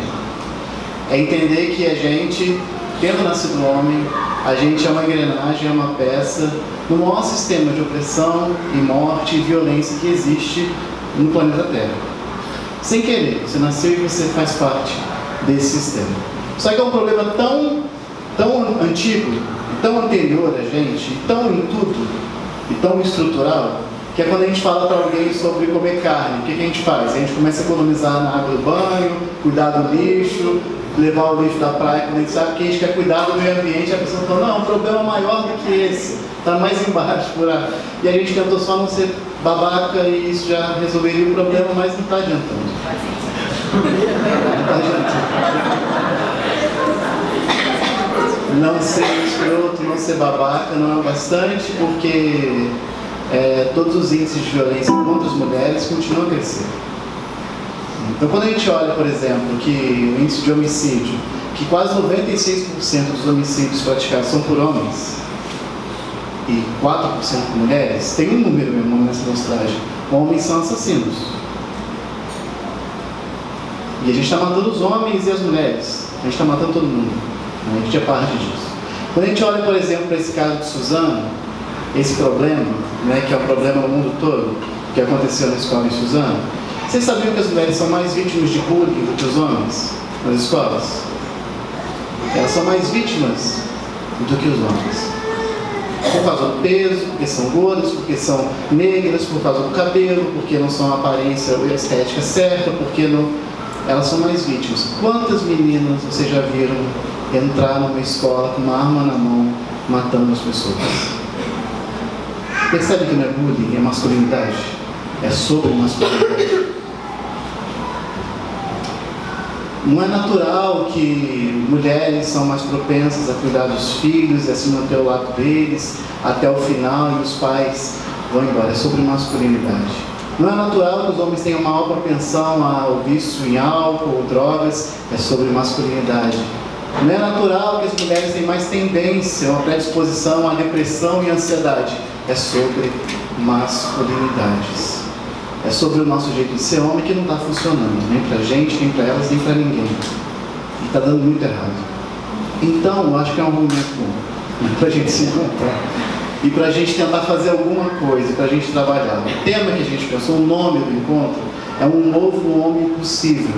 S4: É entender que a gente, tendo nascido homem, a gente é uma engrenagem, é uma peça no maior sistema de opressão e morte e violência que existe no planeta Terra. Sem querer, você nasceu e você faz parte desse sistema. Só que é um problema tão antigo, tão anterior a gente, tão em tudo, e tão estrutural, que é quando a gente fala para alguém sobre comer carne, o que a gente faz? A gente começa a economizar na água do banho, cuidar do lixo, levar o lixo da praia, quando a gente sabe que a gente quer cuidar do meio ambiente, a pessoa fala, não, é um problema maior do que esse, está mais embaixo por aí. E a gente tentou só não ser babaca e isso já resolveria o problema, mas não está adiantando. Não está adiantando. Não ser escroto, não ser babaca não é o bastante, porque todos os índices de violência contra as mulheres continuam a crescer. Então, quando a gente olha, por exemplo, que o índice de homicídio, que quase 96% dos homicídios praticados são por homens e 4% por mulheres, tem um número mesmo nessa amostragem: homens são assassinos. E a gente está matando os homens e as mulheres, a gente está matando todo mundo. A gente é parte disso. Quando a gente olha, por exemplo, para esse caso de Suzano, esse problema, né, que é um problema no mundo todo, que aconteceu na escola em Suzano, vocês sabiam que as mulheres são mais vítimas de bullying do que os homens nas escolas? Elas são mais vítimas do que os homens. Por causa do peso, porque são gordas, porque são negras, por causa do cabelo, porque não são a aparência ou a estética certa, porque não... elas são mais vítimas. Quantas meninas vocês já viram entrar numa escola com uma arma na mão, matando as pessoas? Percebe que não é bullying, é masculinidade? É sobre masculinidade. Não é natural que mulheres são mais propensas a cuidar dos filhos e a se manter ao lado deles até o final e os pais vão embora. É sobre masculinidade. Não é natural que os homens tenham maior propensão ao vício em álcool ou drogas. É sobre masculinidade. Não é natural que as mulheres tenham mais tendência, uma predisposição à depressão e ansiedade. É sobre masculinidades. É sobre o nosso jeito de ser homem que não está funcionando, nem para a gente, nem para elas, nem para ninguém. E está dando muito errado. Então, eu acho que é um argumento bom para a gente se encontrar e para a gente tentar fazer alguma coisa, para a gente trabalhar. O tema que a gente pensou, o nome do encontro, é um novo homem possível.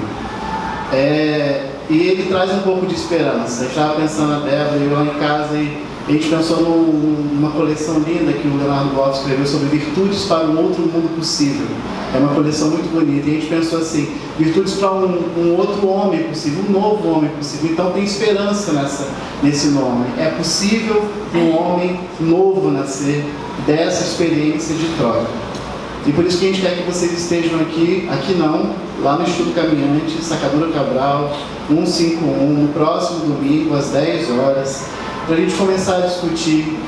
S4: E ele traz um pouco de esperança. Eu estava pensando a Débora e eu lá em casa e a gente pensou numa coleção linda que o Leonardo Boff escreveu sobre virtudes para um outro mundo possível. É uma coleção muito bonita. E a gente pensou assim, virtudes para um outro homem possível, um novo homem possível. Então tem esperança nesse nome. É possível um homem novo nascer dessa experiência de troca. E por isso que a gente quer que vocês estejam aqui não, lá no Instituto Caminhante, Sacadura Cabral, 151, no próximo domingo, às 10 horas, para a gente começar a discutir.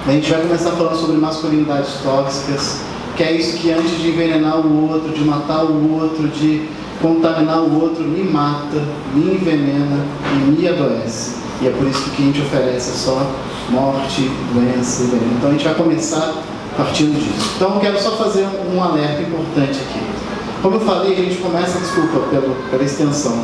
S4: A gente vai começar falando sobre masculinidades tóxicas, que é isso que antes de envenenar o outro, de matar o outro, de contaminar o outro, me mata, me envenena e me adoece. E é por isso que a gente oferece só morte, doença e veneno. Então a gente vai começar partindo disso. Então eu quero só fazer um alerta importante aqui. Como eu falei, a gente começa, desculpa pela extensão,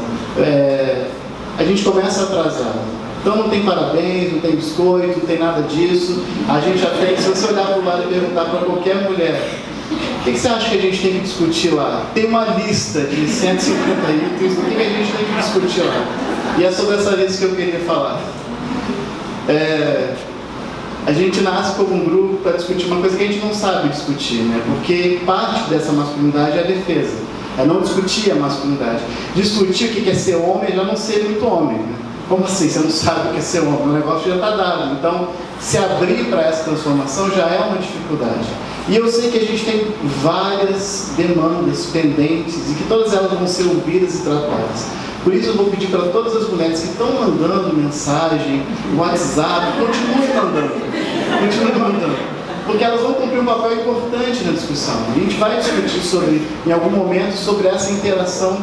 S4: a gente começa atrasado. Então não tem parabéns, não tem biscoito, não tem nada disso. A gente já tem, se você olhar para o lado e perguntar para qualquer mulher, o que você acha que a gente tem que discutir lá? Tem uma lista de 150 itens do que a gente tem que discutir lá. E é sobre essa lista que eu queria falar. A gente nasce como um grupo para discutir uma coisa que a gente não sabe discutir, né? Porque parte dessa masculinidade é a defesa. É não discutir a masculinidade. Discutir o que é ser homem é já não ser muito homem, né? Como assim? Você não sabe o que é ser homem? O negócio já está dado. Então, se abrir para essa transformação já é uma dificuldade. E eu sei que a gente tem várias demandas pendentes e que todas elas vão ser ouvidas e tratadas. Por isso eu vou pedir para todas as mulheres que estão mandando mensagem, WhatsApp, continuem mandando. Porque elas vão cumprir um papel importante na discussão. A gente vai discutir em algum momento sobre essa interação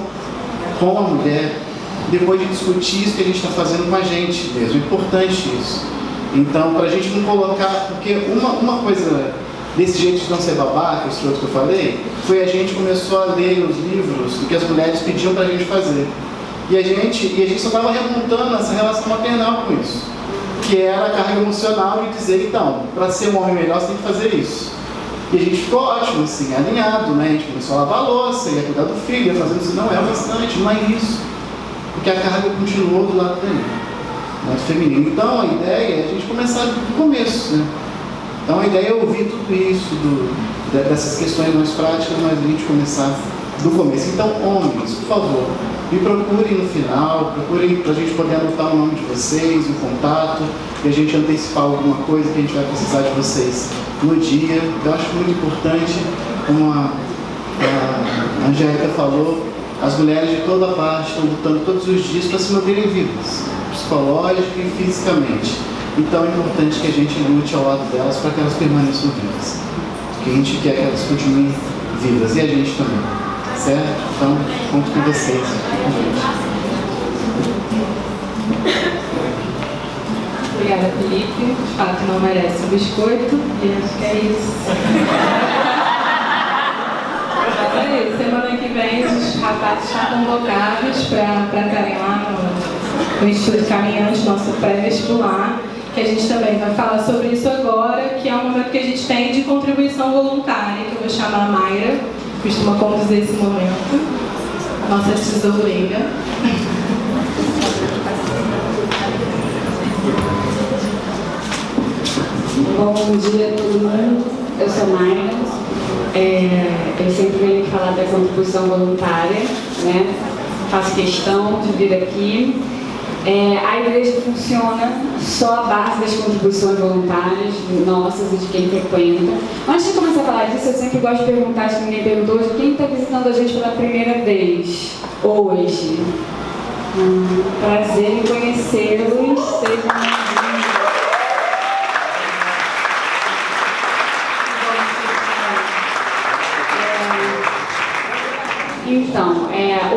S4: com a mulher, depois de discutir isso que a gente está fazendo com a gente mesmo. É importante isso. Então, para a gente não colocar... Porque uma coisa desse jeito de não ser babaca, esse outro que eu falei, foi a gente começou a ler os livros do que as mulheres pediam para a gente fazer. E a gente só estava remontando essa relação maternal com isso. Que era a carga emocional de dizer, então, para ser um homem melhor você tem que fazer isso. E a gente ficou ótimo, assim, alinhado, né? A gente começou a lavar a louça, ia cuidar do filho, ia fazendo isso. Não é o restante, não é isso. Porque a carga continuou do lado dele, lado feminino. Então a ideia é a gente começar do começo, né? Então a ideia é ouvir tudo isso, dessas questões mais práticas, mas a gente começar do começo. Então, homens, por favor, me procurem no final, procurem para a gente poder anotar o nome de vocês, o contato, e a gente antecipar alguma coisa que a gente vai precisar de vocês no dia. Eu acho muito importante, como a Angélica falou, as mulheres de toda parte estão lutando todos os dias para se manterem vivas, psicológica e fisicamente. Então é importante que a gente lute ao lado delas para que elas permaneçam vivas. Porque a gente quer que elas continuem vivas, e a gente também. Certo? Então, conto com vocês.
S2: Obrigada, Felipe. De fato, não merece um biscoito. E acho que é isso. Semana que vem os rapazes estão convocados para estarem lá no Instituto Caminhante, nosso pré-vestibular, que a gente também vai falar sobre isso agora, que é um momento que a gente tem de contribuição voluntária, que eu vou chamar a Mayra, que costuma conduzir esse momento, nossa tesoureira.
S5: Bom dia a todo mundo, eu sou Mayra. Eu sempre venho falar da contribuição voluntária, né? Faço questão de vir aqui. A igreja funciona só à base das contribuições voluntárias nossas e de quem frequenta. Antes de começar a falar disso, eu sempre gosto de perguntar, se ninguém perguntou hoje, quem está visitando a gente pela primeira vez hoje? Prazer em conhecê-los, sejam bem-vindos. Então,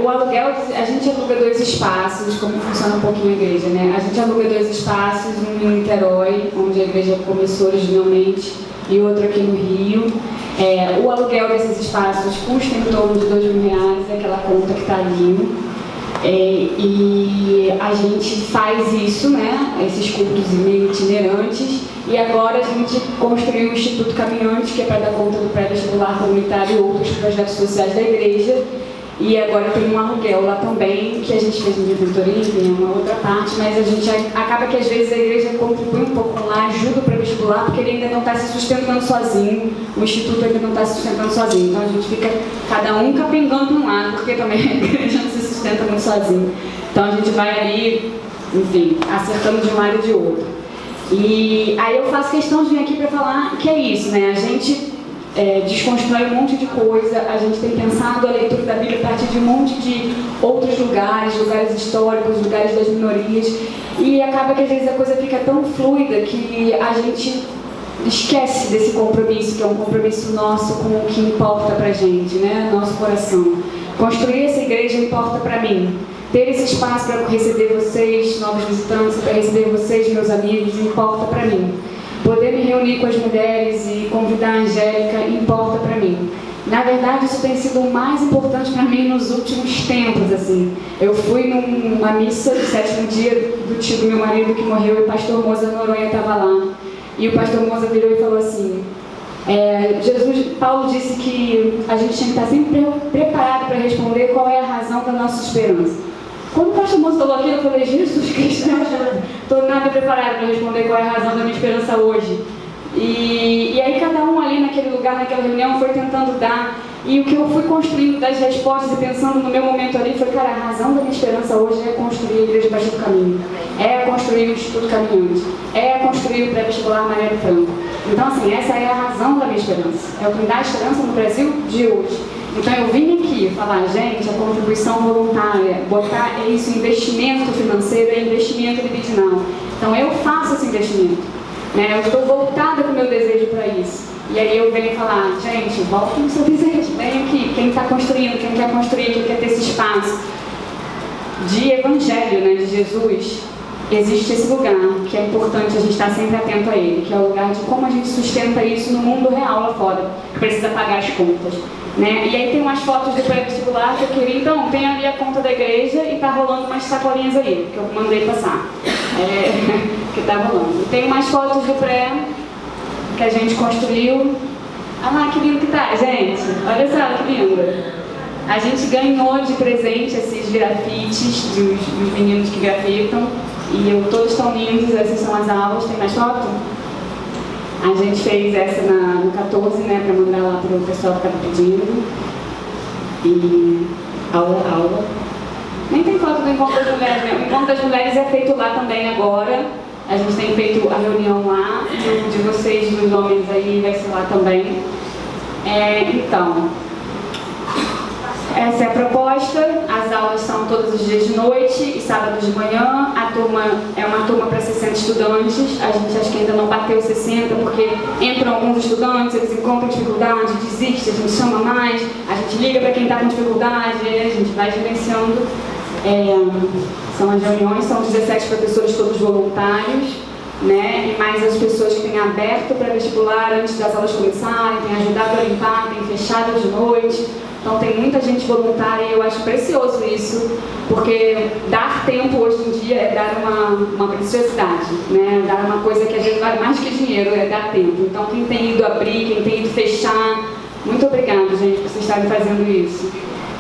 S5: o aluguel, a gente aluga 2 espaços, como funciona um pouquinho a igreja, né? A gente aluga 2 espaços, um em Niterói, onde a igreja começou originalmente, e outro aqui no Rio. O aluguel desses espaços custa em torno de R$2.000, é aquela conta que está ali. E a gente faz isso, né? Esses cultos meio itinerantes. E agora a gente construiu o Instituto Caminhante, que é para dar conta do pré-vestibular comunitário e outros projetos sociais da igreja. E agora tem um aluguel lá também, que a gente fez uma mentoria, tem uma outra parte, mas a gente acaba que às vezes a igreja contribui um pouco lá, ajuda o pré-vestibular, porque ele ainda não está se sustentando sozinho, o Instituto ainda não está se sustentando sozinho. Então a gente fica cada um capengando um lado, porque também a igreja não se sustenta muito sozinho. Então a gente vai ali, enfim, acertando de um lado e de outro. E aí eu faço questão de vir aqui para falar que é isso, né? A gente desconstrói um monte de coisa. A gente tem pensado a leitura da Bíblia a partir de um monte de outros lugares históricos, lugares das minorias, e acaba que às vezes a coisa fica tão fluida que a gente esquece desse compromisso, que é um compromisso nosso com o que importa pra gente, né? Nosso coração. Construir essa igreja importa pra mim. Ter esse espaço para receber vocês, novos visitantes, para receber vocês, meus amigos, importa pra mim. Poder me reunir com as mulheres e convidar a Angélica importa pra mim. Na verdade, isso tem sido o mais importante para mim nos últimos tempos, assim. Eu fui numa missa do 7º dia do tio do meu marido que morreu e o pastor Moza Noronha estava lá. E o pastor Moza virou e falou assim, Paulo disse que a gente tinha que estar sempre preparado para responder qual é a razão da nossa esperança. Quando o pastor Moza falou aquilo, eu falei, Jesus Cristo, eu não estou nada preparado para responder qual é a razão da minha esperança hoje. E aí cada um ali naquele lugar, naquela reunião, foi tentando dar. E o que eu fui construindo das respostas e pensando no meu momento ali foi, cara, a razão da minha esperança hoje é construir a Igreja Baixo do Caminho, é construir o Instituto Caminhante, é construir o pré-vestibular Marielle Franco. Então, assim, essa é a razão da minha esperança. É o que me dá esperança no Brasil de hoje. Então, eu vim aqui falar, gente, a contribuição voluntária, botar isso, investimento financeiro é investimento libidinal. Então, eu faço esse investimento. Né? Eu estou voltada com o meu desejo para isso. E aí eu venho falar, gente, volta no seu desejo, vem aqui, quem está construindo, quem quer construir, quem quer ter esse espaço de evangelho, né, de Jesus, existe esse lugar que é importante a gente estar sempre atento a ele, que é o lugar de como a gente sustenta isso no mundo real lá fora, que precisa pagar as contas. Né? E aí tem umas fotos do pré-vestibular que eu queria, então, tem ali a conta da igreja e tá rolando umas sacolinhas aí, que eu mandei passar, que tá rolando. E tem umas fotos do pré que a gente construiu. Ah lá, que lindo que tá, gente, olha só que lindo. A gente ganhou de presente esses grafites dos meninos que grafitam, e todos estão lindos, essas são as aulas. Tem mais foto? A gente fez essa no 14, né, para mandar lá para o pessoal que estava pedindo. E aula. Nem tem foto do Encontro das Mulheres, né? O Encontro das Mulheres é feito lá também agora. A gente tem feito a reunião lá, e o de vocês, dos homens aí, vai ser lá também. Então, essa é a proposta. As aulas são todos os dias de noite e sábados de manhã. A turma é uma turma para 60 estudantes. A gente acha que ainda não bateu 60, porque entram alguns estudantes, eles encontram dificuldade, desistem, a gente chama mais, a gente liga para quem está com dificuldade, a gente vai gerenciando. São as reuniões, são 17 professores todos voluntários, né? E mais as pessoas que têm aberto para vestibular antes das aulas começarem, têm ajudado a limpar, têm fechado de noite. Então tem muita gente voluntária e eu acho precioso isso, porque dar tempo hoje em dia é dar uma preciosidade, né? Dar uma coisa que às vezes vale mais que dinheiro, é dar tempo. Então quem tem ido abrir, quem tem ido fechar, muito obrigada, gente, por vocês estarem fazendo isso.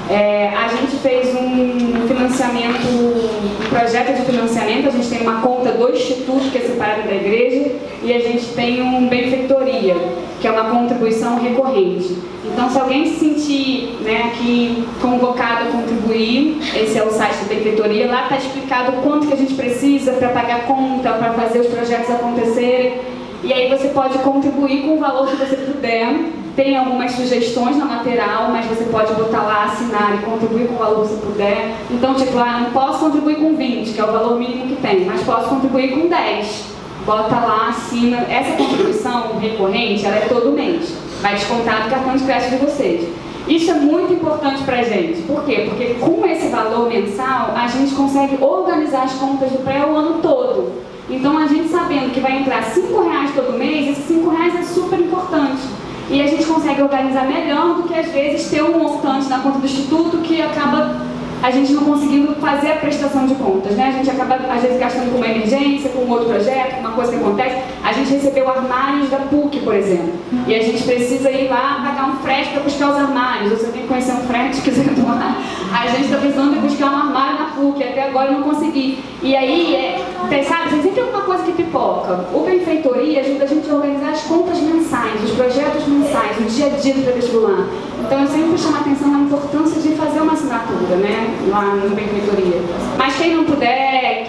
S5: A gente fez um financiamento, um projeto de financiamento. A gente tem uma conta do Instituto que é separada da igreja, e a gente tem um benfeitoria, que é uma contribuição recorrente. Então, se alguém se sentir, né, aqui convocado a contribuir, esse é o site da benfeitoria, lá está explicado o quanto que a gente precisa para pagar a conta, para fazer os projetos acontecerem. E aí você pode contribuir com o valor que você puder. Tem algumas sugestões na lateral, mas você pode botar lá, assinar e contribuir com o valor que você puder. Então, tipo, não posso contribuir com 20, que é o valor mínimo que tem, mas posso contribuir com 10. Bota lá, assina. Essa contribuição recorrente, ela é todo mês. Vai descontar do cartão de crédito de vocês. Isso é muito importante pra gente. Por quê? Porque com esse valor mensal, a gente consegue organizar as contas do pré o ano todo. Então, a gente sabendo que vai entrar R$5 todo mês, esses R$5 é super importante. E a gente consegue organizar melhor do que, às vezes, ter um montante na conta do Instituto que acaba a gente não conseguindo fazer a prestação de contas, né? A gente acaba, às vezes, gastando com uma emergência, com um outro projeto, com uma coisa que acontece. A gente recebeu armários da PUC, por exemplo, e a gente precisa ir lá pagar um frete para buscar os armários. Ou se alguém conhecer um frete, quiser doar, a gente está precisando de buscar um armário na PUC, até agora eu não consegui. E aí, sabe, tem sempre alguma coisa que pipoca. O Benfeitoria ajuda a gente a organizar as contas mensais, os projetos mensais, o dia a dia do pré-vestibular. Então, eu sempre chamo a atenção na importância de fazer uma assinatura, né? Lá no Benfeitoria. Mas quem não puder,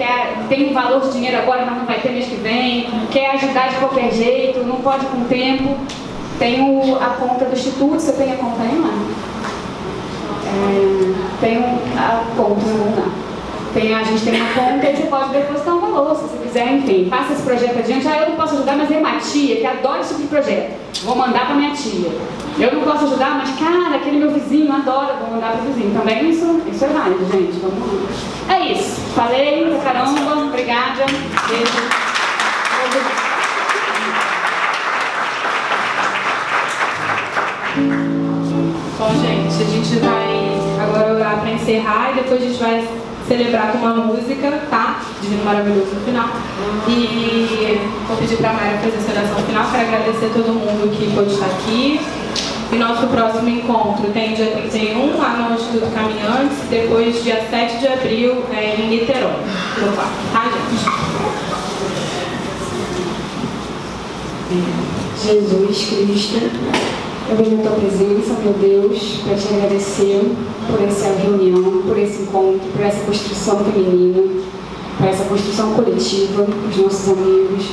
S5: tem um valor de dinheiro agora, mas não vai ter mês que vem, quer ajudar de qualquer jeito, não pode com tempo, Tem a conta do Instituto, você tem a conta aí, Mari? Tem a conta, não dá. A gente tem uma conta e você pode depositar um valor, se você quiser, enfim. Faça esse projeto adiante. Eu não posso ajudar, mas é uma tia que adora esse tipo de projeto. Vou mandar para minha tia. Eu não posso ajudar, mas, cara, aquele meu vizinho adora, vou mandar para o vizinho. Também isso é válido, gente. Vamos lá. É isso. Falei pra caramba. Obrigada. Beijo.
S2: Bom, gente, a gente vai agora orar para encerrar e depois a gente vai celebrar com uma música, tá? Divino Maravilhoso no final. E vou pedir para a Mayra fazer essa oração final. Quero agradecer a todo mundo que pôde estar aqui. E nosso próximo encontro tem dia 31, lá no Instituto Caminhantes, depois dia 7 de abril em Niterói, no quarto, tá, gente?
S5: Jesus Cristo, eu venho na tua presença, meu Deus, para te agradecer por essa reunião, por esse encontro, por essa construção feminina, por essa construção coletiva, com os nossos amigos.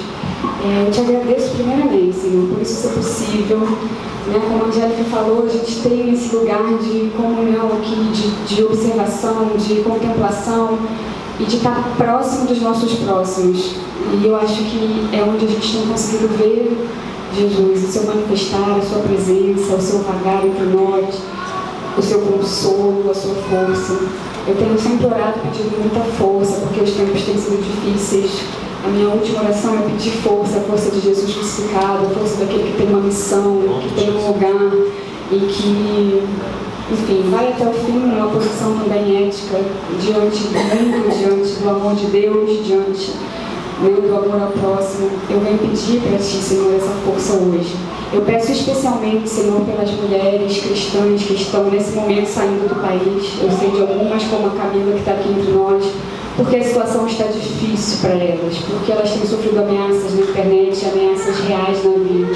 S5: Eu te agradeço primeiramente, Senhor, por isso ser possível. Como a Angélica falou, a gente tem esse lugar de comunhão aqui, de observação, de contemplação e de estar próximo dos nossos próximos. E eu acho que é onde a gente tem conseguido ver Jesus, o seu manifestar, a sua presença, o seu vagar entre nós, o seu consolo, a sua força. Eu tenho sempre orado pedindo muita força, porque os tempos têm sido difíceis. A minha última oração é pedir força, a força de Jesus crucificado, a força daquele que tem uma missão, que tem um lugar e que, enfim, vai até o fim numa posição também ética, diante do mundo, diante do amor de Deus, diante do amor ao próximo. Eu venho pedir para Ti, Senhor, essa força hoje. Eu peço especialmente, Senhor, pelas mulheres cristãs que estão nesse momento saindo do país. Eu sei de algumas, como a Camila, que está aqui entre nós, porque a situação está difícil para elas, porque elas têm sofrido ameaças na internet, ameaças reais na vida,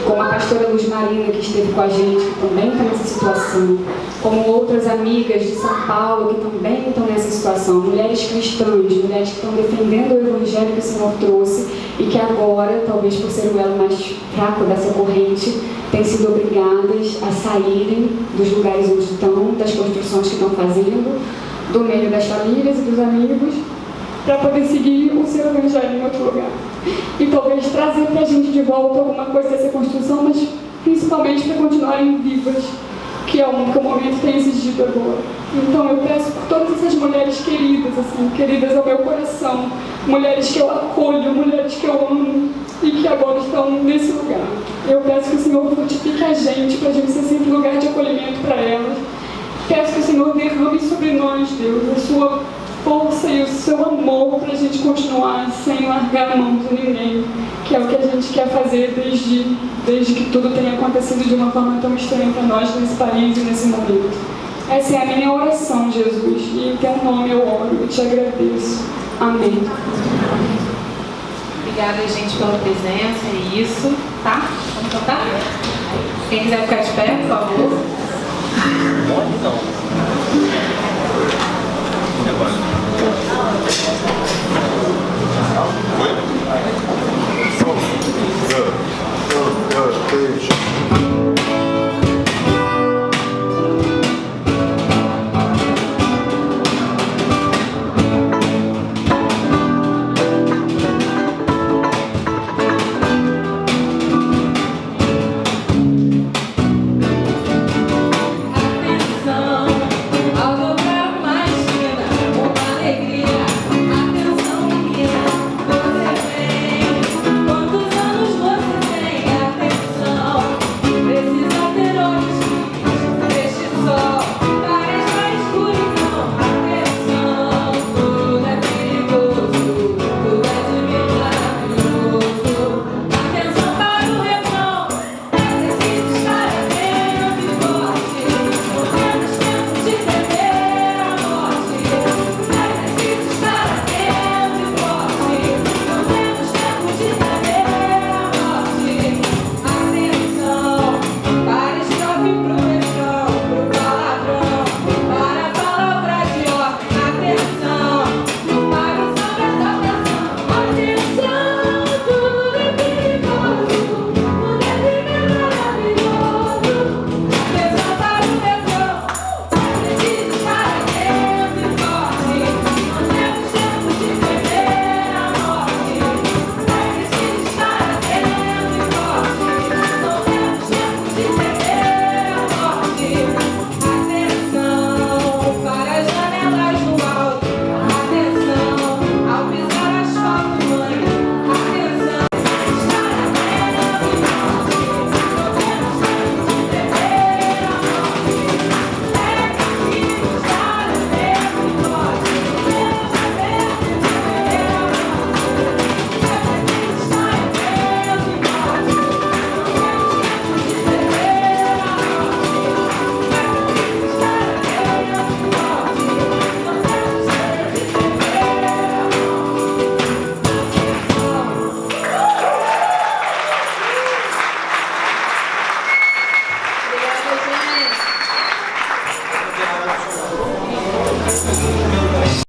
S5: como a pastora Luz Marina, que esteve com a gente, que também está nessa situação, como outras amigas de São Paulo, que também estão nessa situação, mulheres cristãs, mulheres que estão defendendo o evangelho que o Senhor trouxe e que agora, talvez por ser o elo mais fraco dessa corrente, têm sido obrigadas a saírem dos lugares onde estão, das construções que estão fazendo, do meio das famílias e dos amigos, para poder seguir o seu evangelho em outro lugar. E talvez trazer para a gente de volta alguma coisa dessa construção, mas principalmente para continuarem vivas, que é o que o momento tem exigido agora. Então eu peço por todas essas mulheres queridas, assim, queridas ao meu coração, mulheres que eu acolho, mulheres que eu amo e que agora estão nesse lugar. Eu peço que o Senhor fortifique a gente, para a gente ser sempre lugar de acolhimento para elas. Peço que o Senhor derrame sobre nós, Deus, a sua força e o seu amor para a gente continuar sem largar a mão de ninguém, que é o que a gente quer fazer desde que tudo tenha acontecido de uma forma tão estranha para nós nesse país e nesse momento. Essa é a minha oração, Jesus, e em teu nome eu oro e te agradeço. Amém.
S2: Obrigada, gente, pela presença, é isso, tá? Vamos cantar? Quem quiser ficar de pé, por favor.
S6: Não. E agora?